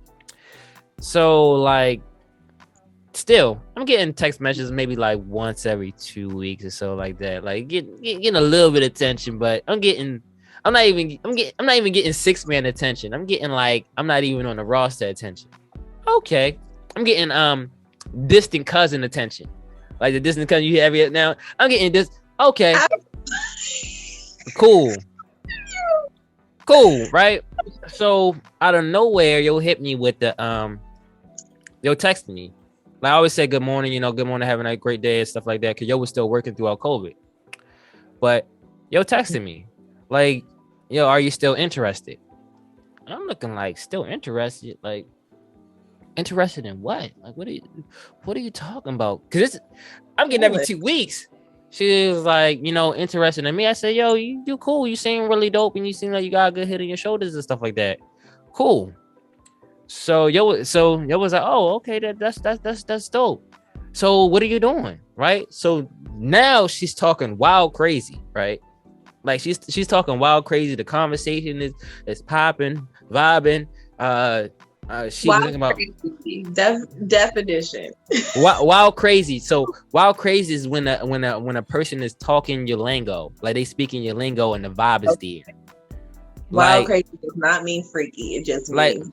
So like still I'm getting text messages maybe like once every 2 weeks or so like that. Like getting a little bit of attention, but I'm not even getting six-man attention. I'm getting like I'm not even on the roster attention. Okay. I'm getting distant cousin attention. Like the distant cousin you have now. I'm getting this. Okay. Cool, right? So out of nowhere, you'll hit me with the you'll text me. Like I always say good morning, good morning, having a great day and stuff like that. Cause yo was still working throughout COVID. But yo texting me. Like, yo, are you still interested? I'm looking like still interested. Like interested in what? Like what are you talking about? Cause I'm getting every 2 weeks. She was like, interested in me. I said, yo, you cool. You seem really dope, and you seem like you got a good head on your shoulders and stuff like that. Cool. So yo was like, oh, okay, that's dope. So what are you doing, right? So now she's talking wild crazy, right? Like she's talking wild crazy. The conversation is popping, vibing. She was thinking about definition. Wild crazy. So wild crazy is when a person is talking your lingo, like they speaking your lingo and the vibe is there. Wild crazy does not mean freaky. It just means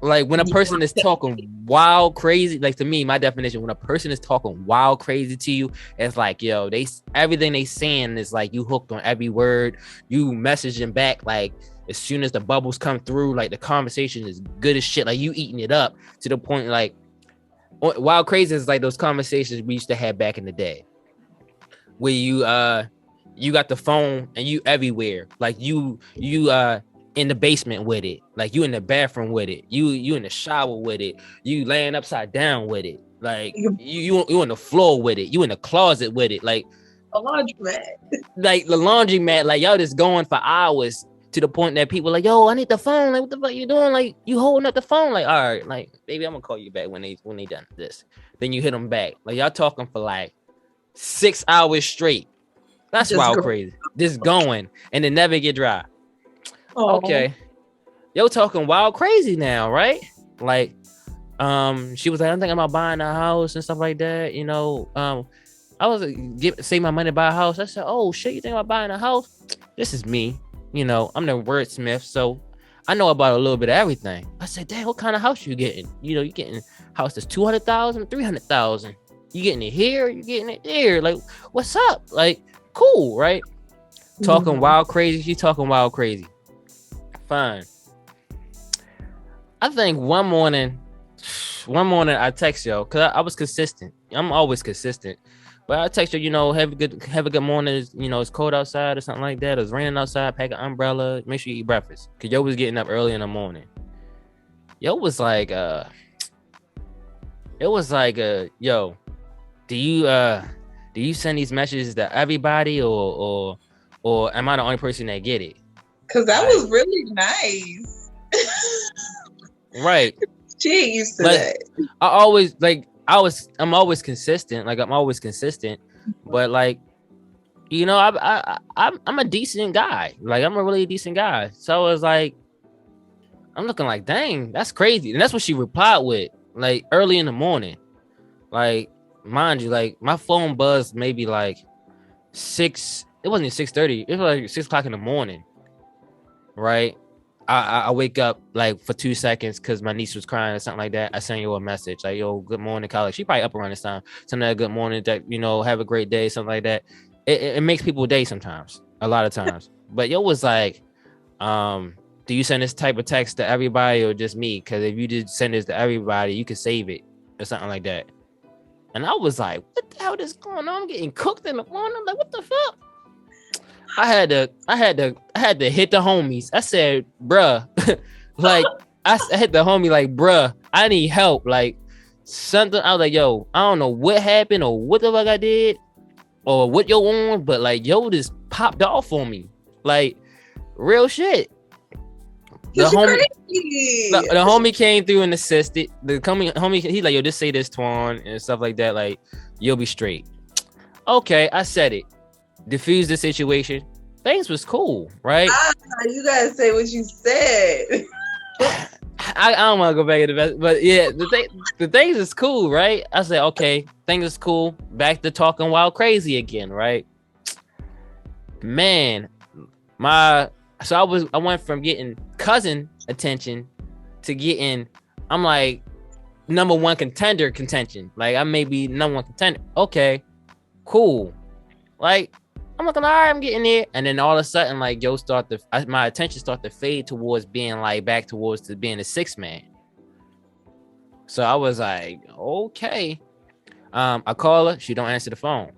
like when a person is talking wild crazy. Like to me, my definition, when a person is talking wild crazy to you, it's like, yo, everything they saying is like you hooked on every word. You messaging back like. As soon as the bubbles come through, like the conversation is good as shit. Like you eating it up to the point like wild crazy is like those conversations we used to have back in the day, where you got the phone and you everywhere. Like you in the basement with it. Like you in the bathroom with it. You in the shower with it. You laying upside down with it. Like you on the floor with it. You in the closet with it. Like a laundromat. Like the laundromat. Like y'all just going for hours. To the point that people like, yo, I need the phone. Like, what the fuck you doing? Like, you holding up the phone? Like, all right, like, baby, I'm gonna call you back when they done this. Then you hit them back. Like, y'all talking for like 6 hours straight. That's wild crazy. Just going and then never get dry. Aww. Okay, yo, talking wild crazy now, right? Like, she was like, I'm thinking about buying a house and stuff like that. I was save my money to buy a house. I said, oh shit, you think about buying a house? This is me. I'm the wordsmith, so I know about a little bit of everything. I said, damn, what kind of house you getting? You getting a house that's 200,000, 300,000. You getting it here? You getting it there? Like, what's up? Like, cool, right? Talking wild crazy. She talking wild crazy. Fine. I think one morning I text yo because I was consistent. I'm always consistent But I text her, have a good morning. It's cold outside or something like that. It's raining outside. Pack an umbrella. Make sure you eat breakfast. Cause yo was getting up early in the morning. Yo was like, yo, do you send these messages to everybody or am I the only person that get it? Cause that was really nice. Right. She ain't used to that. I'm always consistent. Like I'm always consistent, but like, I'm a decent guy. Like I'm a really decent guy. So it's like, I'm looking like, dang, that's crazy. And that's what she replied with, like early in the morning. Like, mind you, like my phone buzzed maybe like 6. It wasn't 6:30. It was like 6 o'clock in the morning. Right. I wake up like for 2 seconds because my niece was crying or something like that. I send you a message like, yo, good morning, college. She probably up around this time. Something like, good morning, that have a great day, something like that. It makes people day sometimes, a lot of times. But yo was like, do you send this type of text to everybody or just me? Because if you just send this to everybody, you can save it or something like that. And I was like, what the hell is going on? I'm getting cooked in the morning. I'm like, what the fuck? I had to hit the homies. I said, bruh, like I hit the homie like, bruh, I need help. Like something. I was like, yo, I don't know what happened or what the fuck I did or what yo on, but like yo just popped off on me. Like real shit. The homie came through and assisted. The homie, he like, yo, just say this, Twan, and stuff like that. Like, you'll be straight. Okay, I said it. Diffuse the situation. Things was cool, right? You gotta say what you said. I don't want to go back to the best, but yeah, the things is cool, right? I said, okay, things is cool. Back to talking wild crazy again, right? Man, I went from getting cousin attention to getting, I'm like number one contender contention. Like I may be number one contender. Okay, cool. Like I'm looking, all right, I'm getting there. And then all of a sudden, like my attention start to fade towards being like back towards to being a 6 man. So I was like, okay. I call her, she don't answer the phone.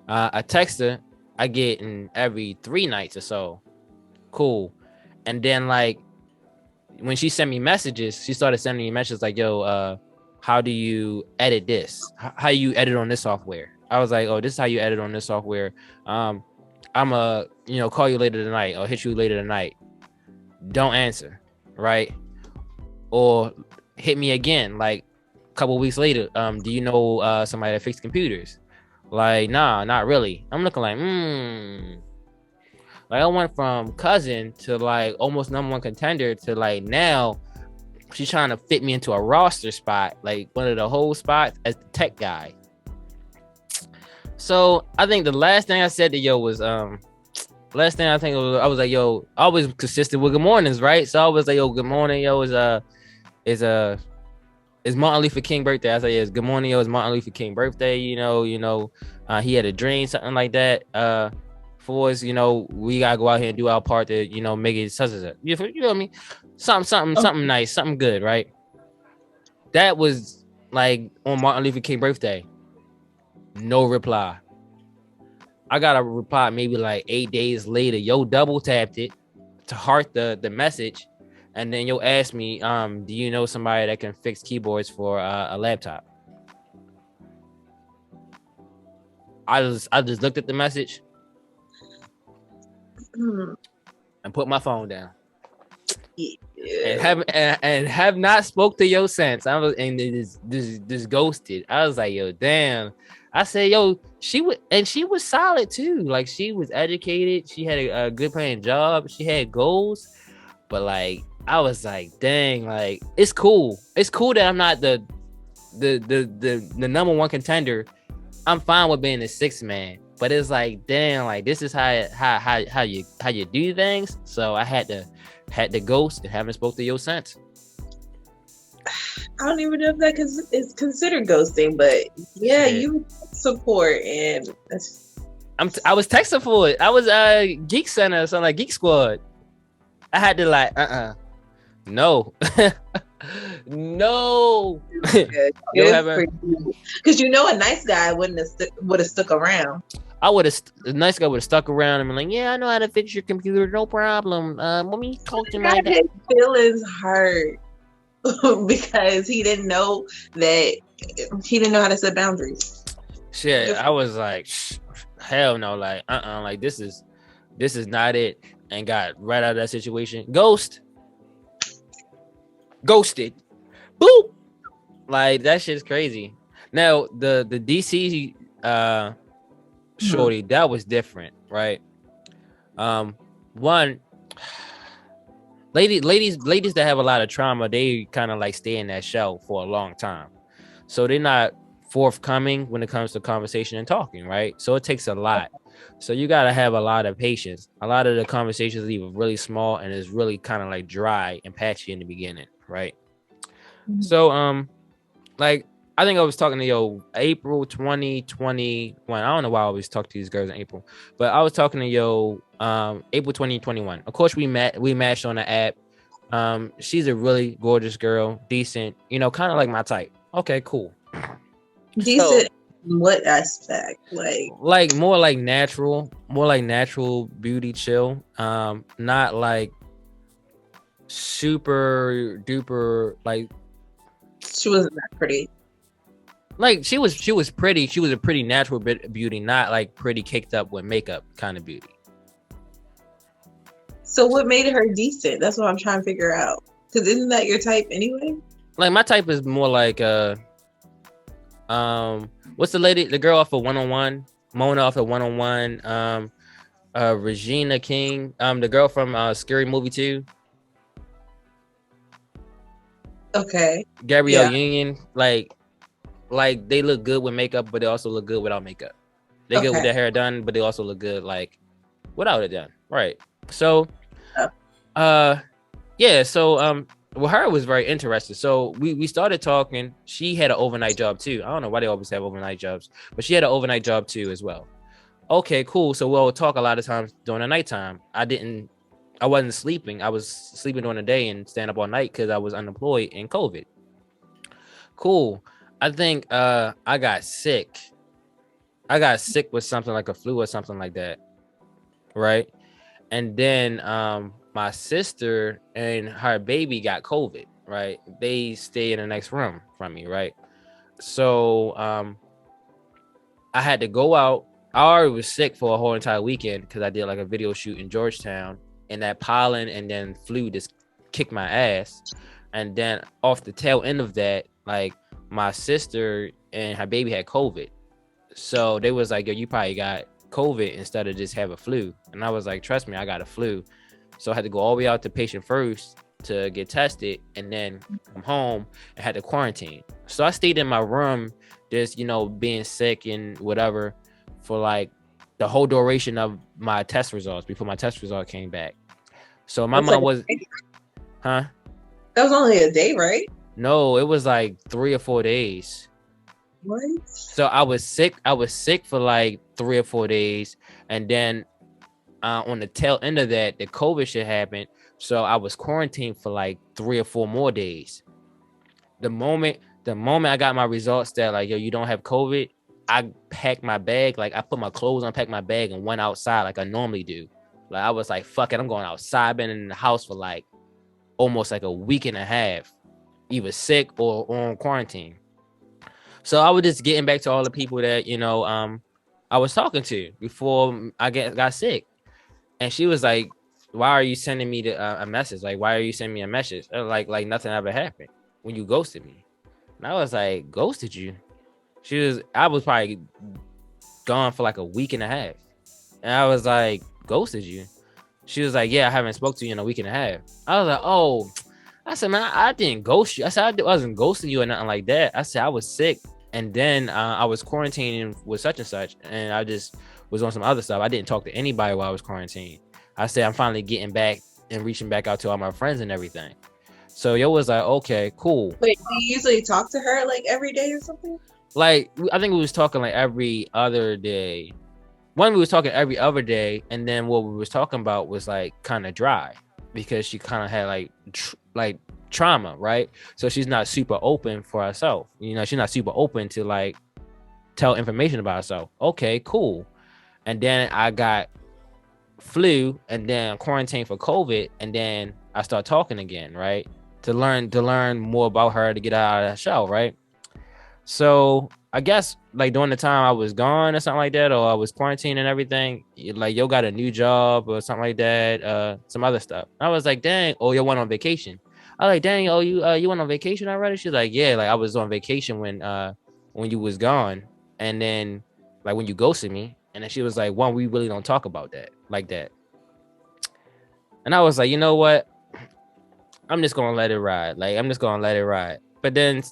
I text her, I get in every 3 nights or so. Cool. And then like when she sent me messages, she started sending me messages like, yo, how do you edit this? How you edit on this software? I was like, oh, this is how you edit on this software. I'm call you later tonight or hit you later tonight. Don't answer, right? Or hit me again like a couple weeks later. Do you know somebody that fixes computers? Like, nah, not really. I'm looking like, Like I went from cousin to like almost number one contender to like now she's trying to fit me into a roster spot, like one of the whole spots as the tech guy. So I think the last thing I said to yo was I was like, yo, I was consistent with good mornings, right? So I was like, yo, good morning, yo, is Martin Luther King birthday. I said, yes, good morning, yo, it's Martin Luther King birthday, he had a dream, something like that. For us, we gotta go out here and do our part to, make it such as that. You know what I mean? Something nice, something good, right? That was like on Martin Luther King birthday. No reply. I got a reply maybe like 8 days later. Yo double tapped it to heart the message, and then yo asked me, do you know somebody that can fix keyboards for a laptop? I just looked at the message and put my phone down. Yeah. And have not spoke to yo since. I was and this ghosted. I was like, yo, damn. I said, yo, she was solid too. Like she was educated. She had a good paying job. She had goals. But like, I was like, dang, like it's cool. It's cool that I'm not the number one contender. I'm fine with being a 6 man. But it's like, damn, like this is how you do things. So I had to ghost and haven't spoke to yo since. I don't even know if that is considered ghosting, but yeah, you support and I was texting for it. I was Geek Center or something like Geek Squad. I had to like no. No. Good. Yo, Good for haven't. you. Because you know a nice guy wouldn't have would have stuck around. I would have. A nice guy would have stuck around and been like, "Yeah, I know how to fix your computer. No problem. Let me talk to my Got dad." his feelings hurt because he didn't know how to set boundaries. Shit, I was like, hell no, like, like this is not it, and got right out of that situation. Ghosted, boop. Like that shit's crazy. Now the DC shorty, that was different, right? One ladies that have a lot of trauma, they kind of like stay in that shell for a long time, so they're not forthcoming when it comes to conversation and talking, right? So it takes a lot. So you got to have a lot of patience. A lot of the conversations leave really small and is really kind of like dry and patchy in the beginning, right? So like I think I was talking to April 2021. I don't know why I always talk to these girls in April, but I was talking to April 2021. Of course, we matched on the app. She's a really gorgeous girl, decent, kind of like my type. Okay, cool. Decent. In what aspect? Like more like natural beauty, chill. Not like super duper like. She wasn't that pretty. Like she was pretty. She was a pretty natural beauty, not like pretty caked up with makeup kind of beauty. So what made her decent? That's what I'm trying to figure out. Because isn't that your type anyway? Like my type is more like what's the girl off of 101? Mona off of 101. Regina King. The girl from Scary Movie 2. Okay. Gabrielle Union. Like they look good with makeup, but they also look good without makeup. They good with their hair done, but they also look good like without it done. Right. So well, her was very interesting. So we started talking. She had an overnight job too. I don't know why they always have overnight jobs, but she had an overnight job too as well. Okay, cool. So we'll talk a lot of times during the nighttime. I wasn't sleeping. I was sleeping during the day and staying up all night because I was unemployed and COVID. Cool. I think I got sick. I got sick with something like a flu or something like that. Right. And then my sister and her baby got COVID, right? They stay in the next room from me, right? So I had to go out. I already was sick for a whole entire weekend because I did like a video shoot in Georgetown, and that pollen and then flu just kicked my ass. And then off the tail end of that, like my sister and her baby had COVID. So they was like, yo, you probably got COVID instead of just have a flu. And I was like, trust me, I got a flu. So I had to go all the way out to patient first to get tested and then come home and had to quarantine. So I stayed in my room just, being sick and whatever for like the whole duration of my test results before my test result came back. So my mom was, huh? That was only a day, right? No, it was like 3 or 4 days. What? So I was sick for like 3 or 4 days. And then on the tail end of that, the COVID shit happened. So I was quarantined for like 3 or 4 more days. The moment I got my results that like, yo, you don't have COVID, I packed my bag. Like I put my clothes on, packed my bag and went outside like I normally do. Like I was like, fuck it, I'm going outside. I've been in the house for like almost like a week and a half, either sick or on quarantine. So I was just getting back to all the people that, I was talking to before I got sick. And she was like, why are you sending me a message? Like, why are you sending me a message? Like nothing ever happened when you ghosted me. And I was like, ghosted you? I was probably gone for like a week and a half. And I was like, ghosted you? She was like, yeah, I haven't spoke to you in a week and a half. I was like, oh. I said, man, I didn't ghost you. I said, I wasn't ghosting you or nothing like that. I said, I was sick. And then I was quarantining with such and such. And I just was on some other stuff. I didn't talk to anybody while I was quarantined. I said, I'm finally getting back and reaching back out to all my friends and everything. So yo was like, okay, cool. Wait, do you usually talk to her like every day or something? Like, I think we was talking like every other day. One, we was talking every other day. And then what we was talking about was like kind of dry because she kind of had like trauma, right? So she's not super open for herself. You know, she's not super open to like tell information about herself. Okay, cool. And then I got flu and then quarantined for COVID, and then I start talking again, right? To learn more about her, to get her out of that shell, right? So I guess like during the time I was gone or something like that, or I was quarantined and everything, like yo got a new job or something like that, some other stuff. I was like, dang, oh, you went on vacation. I was like, dang, oh, you went on vacation already? She's like, yeah, like I was on vacation when you was gone, and then like when you ghosted me, and then she was like, one, we really don't talk about that like that. And I was like, you know what? I'm just gonna let it ride. Like I'm just gonna let it ride. But then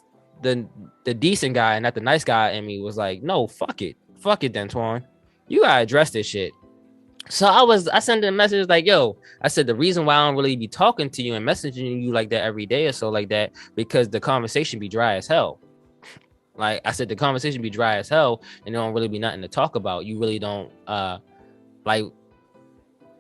the decent guy, not the nice guy in me, was like, no, fuck it, then, Twan, you gotta address this shit. So I sent a message like, yo, I said the reason why I don't really be talking to you and messaging you like that every day or so like that, because the conversation be dry as hell. Like I said, the conversation be dry as hell, and there don't really be nothing to talk about. You really don't like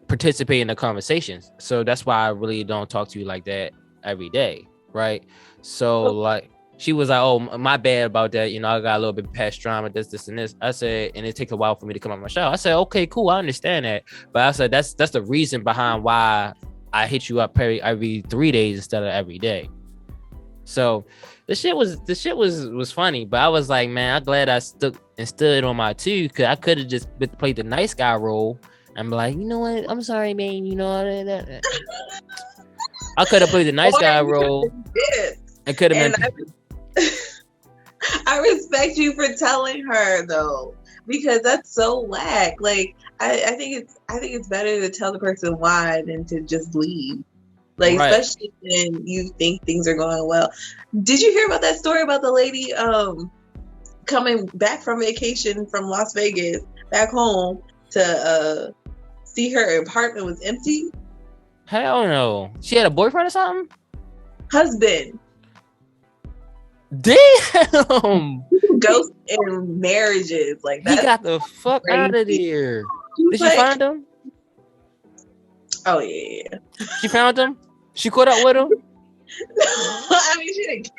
participate in the conversations. So that's why I really don't talk to you like that every day, right? So like she was like, oh, my bad about that. You know, I got a little bit past drama, this, and this. I said, and it takes a while for me to come out my shower. I said, okay, cool. I understand that. But I said, that's the reason behind why I hit you up every 3 days instead of every day. So the shit was funny. But I was like, man, I'm glad I stood on my two, because I could have just played the nice guy role and be like, you know what? I'm sorry, man. You know that. I could have played the nice guy role. And could have been. I respect you for telling her though, because that's so whack. Like I think it's better to tell the person why than to just leave. Like right. Especially when you think things are going well. Did you hear about that story about the lady coming back from vacation from Las Vegas back home to see her apartment was empty? Hell no. She had a boyfriend or something? Husband. Damn. Ghost in marriages like that. He got the fuck out of there. Did she find him? Oh yeah. She found him? She caught up with him? No, I mean she didn't.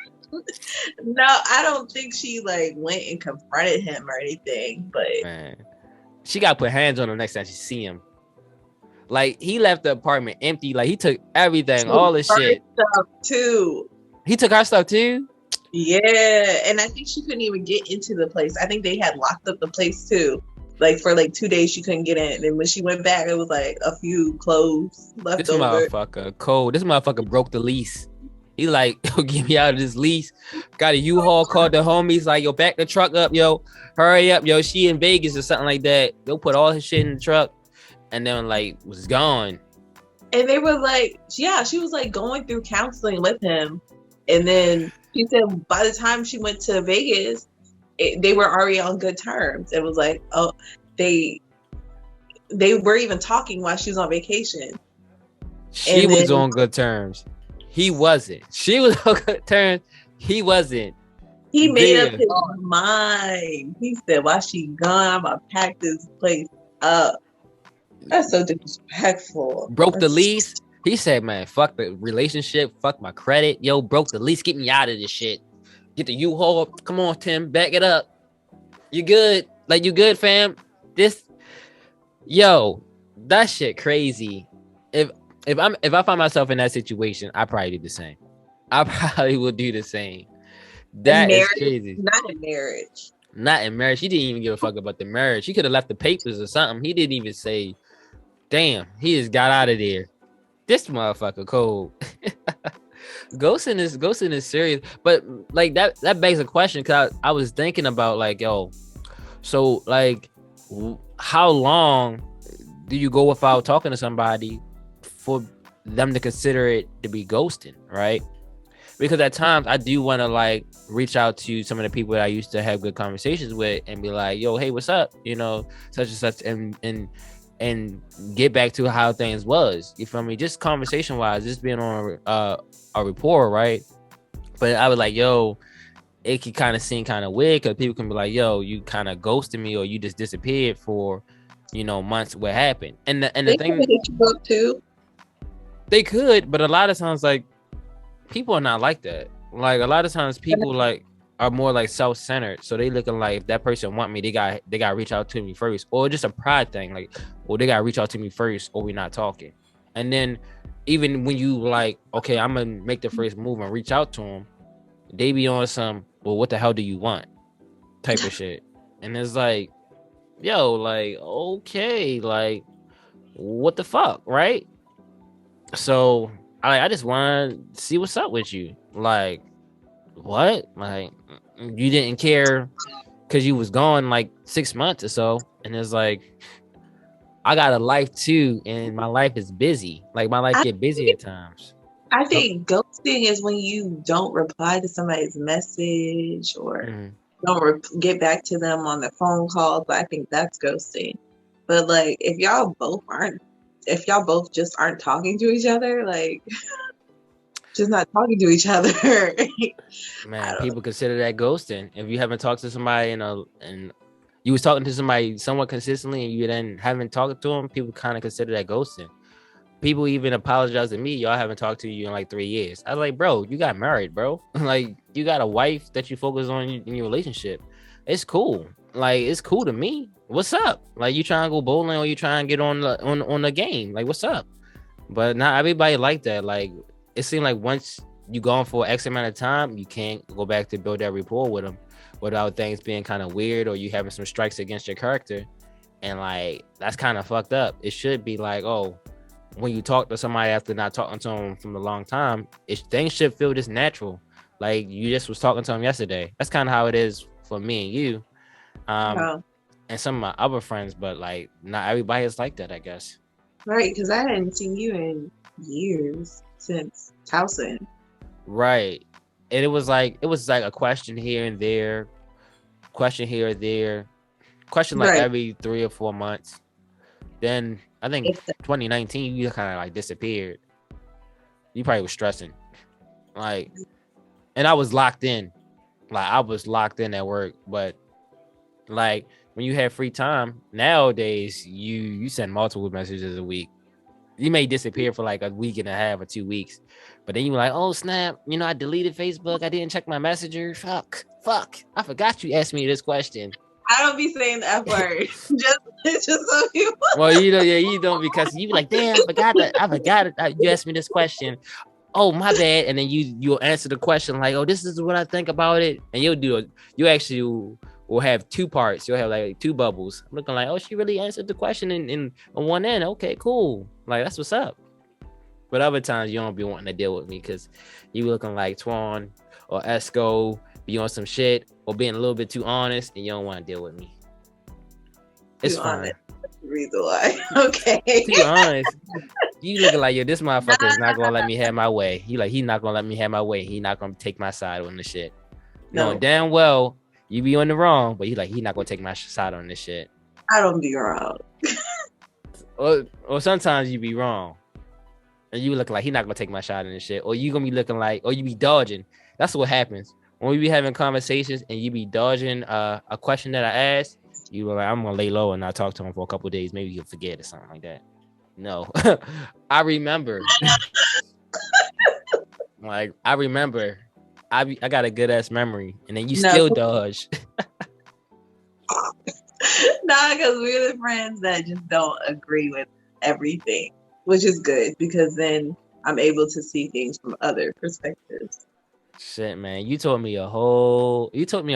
No, I don't think she like went and confronted him or anything. But man, she got to put hands on him next time she see him. Like he left the apartment empty. Like he took everything, all the shit. Stuff too. He took her stuff too. Yeah, and I think she couldn't even get into the place. I think they had locked up the place too. Like for like 2 days, she couldn't get in. And when she went back, it was like a few clothes left over. This motherfucker cold. This motherfucker broke the lease. He like, yo, get me out of this lease. Got a U-Haul, called the homies, like, yo, back the truck up, yo. Hurry up, yo. She in Vegas or something like that. They'll put all his shit in the truck. And then like was gone. And they were like, yeah, she was like going through counseling with him. And then she said by the time she went to Vegas, they were already on good terms. It was like, oh, they were even talking while she was on vacation. She was on good terms. He wasn't. She was on good terms. He wasn't. He made up his mind. He said, while she gone, I'm going to pack this place up. That's so disrespectful. Broke the lease. He said, man, fuck the relationship. Fuck my credit. Yo, broke the lease. Get me out of this shit. Get the U-Haul. Come on, Tim. Back it up. You good? Like, you good, fam? Yo, that shit crazy. If I find myself in that situation, I probably do the same. I probably would do the same. That is crazy. Not in marriage. Not in marriage. He didn't even give a fuck about the marriage. He could have left the papers or something. He didn't even say, damn, he just got out of there. This motherfucker cold. Ghosting is serious. But like that begs a question, because I was thinking about like, yo, so like how long do you go without talking to somebody for them to consider it to be ghosting, right? Because at times I do want to like reach out to some of the people that I used to have good conversations with and be like, yo, hey, what's up? You know, such and such, and get back to how things was. You feel me? Just conversation wise, just being on a rapport, right? But I was like, yo, it could kind of seem kind of weird because people can be like, yo, you kind of ghosted me or you just disappeared for, you know, months. What happened? And the thing, hit you up too. They could, but a lot of times, like, people are not like that. Like a lot of times people like are more like self-centered. So they looking like if that person want me, they gotta reach out to me first. Or just a pride thing, like, well, they gotta reach out to me first or we're not talking. And then even when you like, okay, I'm gonna make the first move and reach out to them, they be on some, well, what the hell do you want? Type of shit. And it's like, yo, like, okay, like, what the fuck, right? So I just want to see what's up with you. Like, what? Like, you didn't care because you was gone like 6 months or so, and it's like, I got a life too, and my life is busy. Like, my life get busy at times. I think ghosting is when you don't reply to somebody's message or don't get back to them on the phone calls. I think that's ghosting. But like, if y'all both just aren't talking to each other, like just not talking to each other. Man, people consider that ghosting. If you haven't talked to somebody and you was talking to somebody somewhat consistently and you then haven't talked to them, people kind of consider that ghosting. People even apologize to me. Y'all haven't talked to you in like 3 years. I was like, bro, you got married, bro. Like, you got a wife that you focus on in your relationship. It's cool. Like, it's cool to me. What's up? Like, you trying to go bowling or you trying to get on the game? Like, what's up? But not everybody like that. Like, it seemed like once you gone for X amount of time, you can't go back to build that rapport with them without things being kind of weird or you having some strikes against your character. And like, that's kind of fucked up. It should be like, oh, when you talk to somebody after not talking to them from a long time, things should feel just natural. Like, you just was talking to them yesterday. That's kind of how it is for me and you. And some of my other friends, but like, not everybody is like that, I guess. Right, because I hadn't seen you in years since Towson. Right. And it was like a question here and there, question like every 3 or 4 months. Then I think 2019, you kind of like disappeared. You probably was stressing. Like, and I was locked in. Like, I was locked in at work. But like, when you have free time, nowadays, you send multiple messages a week. You may disappear for like a week and a half or 2 weeks. But then you were like, oh, snap. You know, I deleted Facebook. I didn't check my messenger. Fuck. I forgot you asked me this question. I don't be saying the F word. just so you. Well, you don't, because you be like, damn, I forgot it. You asked me this question. Oh, my bad. And then you'll answer the question like, oh, this is what I think about it. And you'll do it. You actually will have 2 parts. You'll have like 2 bubbles. I'm looking like, oh, she really answered the question in on one end. Okay, cool. Like, that's what's up. But other times you don't be wanting to deal with me because you looking like Twan or Esco, be on some shit or being a little bit too honest, and you don't want to deal with me. It's fine. That's the reason why. Okay. Too honest. You looking like, yo, this motherfucker is not gonna let me have my way. He's not gonna let me have my way. He not gonna take my side on the shit. No. Knowing damn well you be on the wrong, but he not gonna take my side on this shit. I don't be wrong. or sometimes you be wrong. And you look like he not gonna take my shot in this shit. Or you gonna be looking like, or you be dodging. That's what happens. When we be having conversations and you be dodging a question that I asked, you were like, I'm gonna lay low and not talk to him for a couple of days. Maybe you'll forget or something like that. No. I remember. Like, I remember. I got a good ass memory. And then you still dodge. Nah, because we're the friends that just don't agree with everything, which is good because then I'm able to see things from other perspectives. Shit, man, you taught me a whole lot. You taught me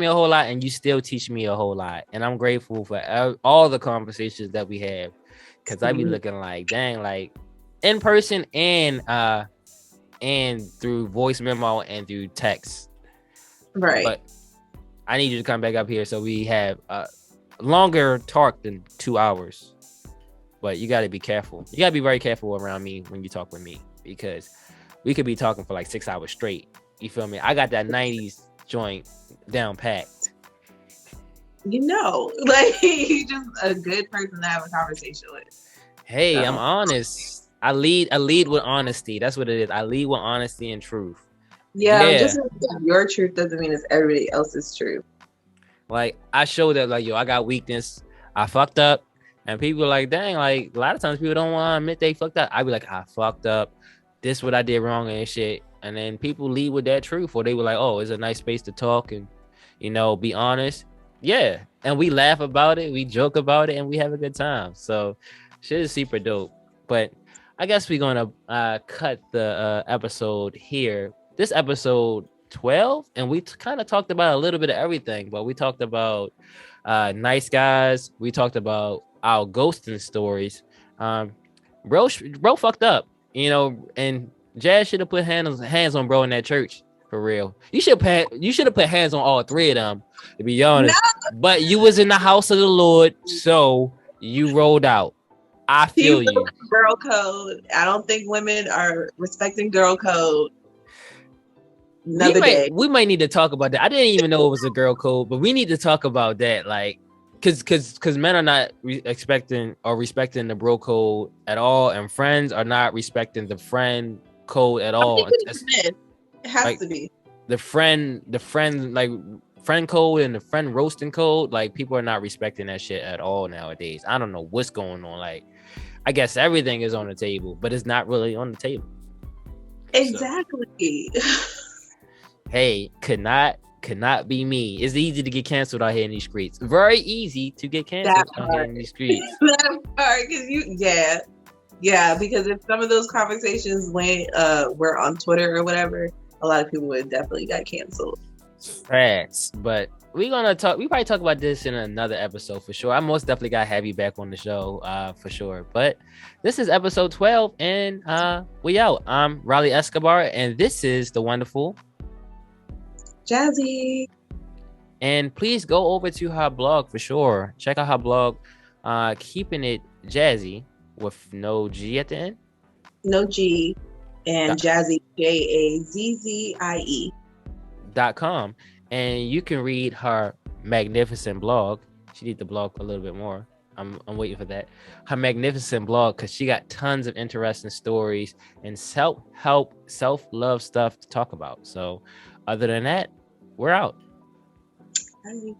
a whole lot, and you still teach me a whole lot. And I'm grateful for all the conversations that we have, because I be looking like, dang, like in person and through voice memo and through text. Right. But I need you to come back up here so we have longer talk than 2 hours. But you got to be careful. You got to be very careful around me when you talk with me, because we could be talking for like 6 hours straight. You feel me? I got that 90s joint down packed. You know, like, you're just a good person to have a conversation with. Hey, I'm honest. I lead with honesty. That's what it is. I lead with honesty and truth. Yeah. Just your truth doesn't mean it's everybody else's truth. Like, I show that, like, yo, I got weakness. I fucked up. And people are like, dang, like, a lot of times people don't want to admit they fucked up. I be like, I fucked up. this what I did wrong and shit. And then people leave with that truth, or they were like, oh, it's a nice space to talk and, be honest. Yeah. And we laugh about it, we joke about it, and we have a good time. So shit is super dope. But I guess we're gonna cut the episode here. This episode 12, and we kind of talked about a little bit of everything, but we talked about nice guys. We talked about our ghosting stories. Bro fucked up, and Jazz should have put hands on bro in that church for real. You should have put hands on all three of them, to be honest. No. But you was in the house of the Lord, so you rolled out. I feel you. Girl code. I don't think women are respecting girl code. We might need to talk about that. I didn't even know it was a girl code, but we need to talk about that, like, because men are not respecting the bro code at all, and friends are not respecting the friend code at all. It has to be the friend like friend code and the friend roasting code. Like, people are not respecting that shit at all nowadays. I don't know what's going on. Like, I guess everything is on the table, but it's not really on the table. Exactly. So, hey, could not be me. It's easy to get canceled out here in these streets. Very easy to get canceled out here in these streets. That part, because if some of those conversations were on Twitter or whatever, a lot of people would definitely got canceled. Facts. But we probably talk about this in another episode for sure. I most definitely gotta have you back on the show for sure. But this is episode 12, and we out. I'm Raleigh Escobar, and this is the wonderful Jazzie. And please go over to her blog for sure. Check out her blog, Keeping It Jazzie, with no G at the end. No G, and Jazzie, JAZZIE.com. And you can read her magnificent blog. She needs to blog a little bit more. I'm waiting for that. Her magnificent blog, because she got tons of interesting stories and self-help, self-love stuff to talk about. So other than that, we're out. Bye.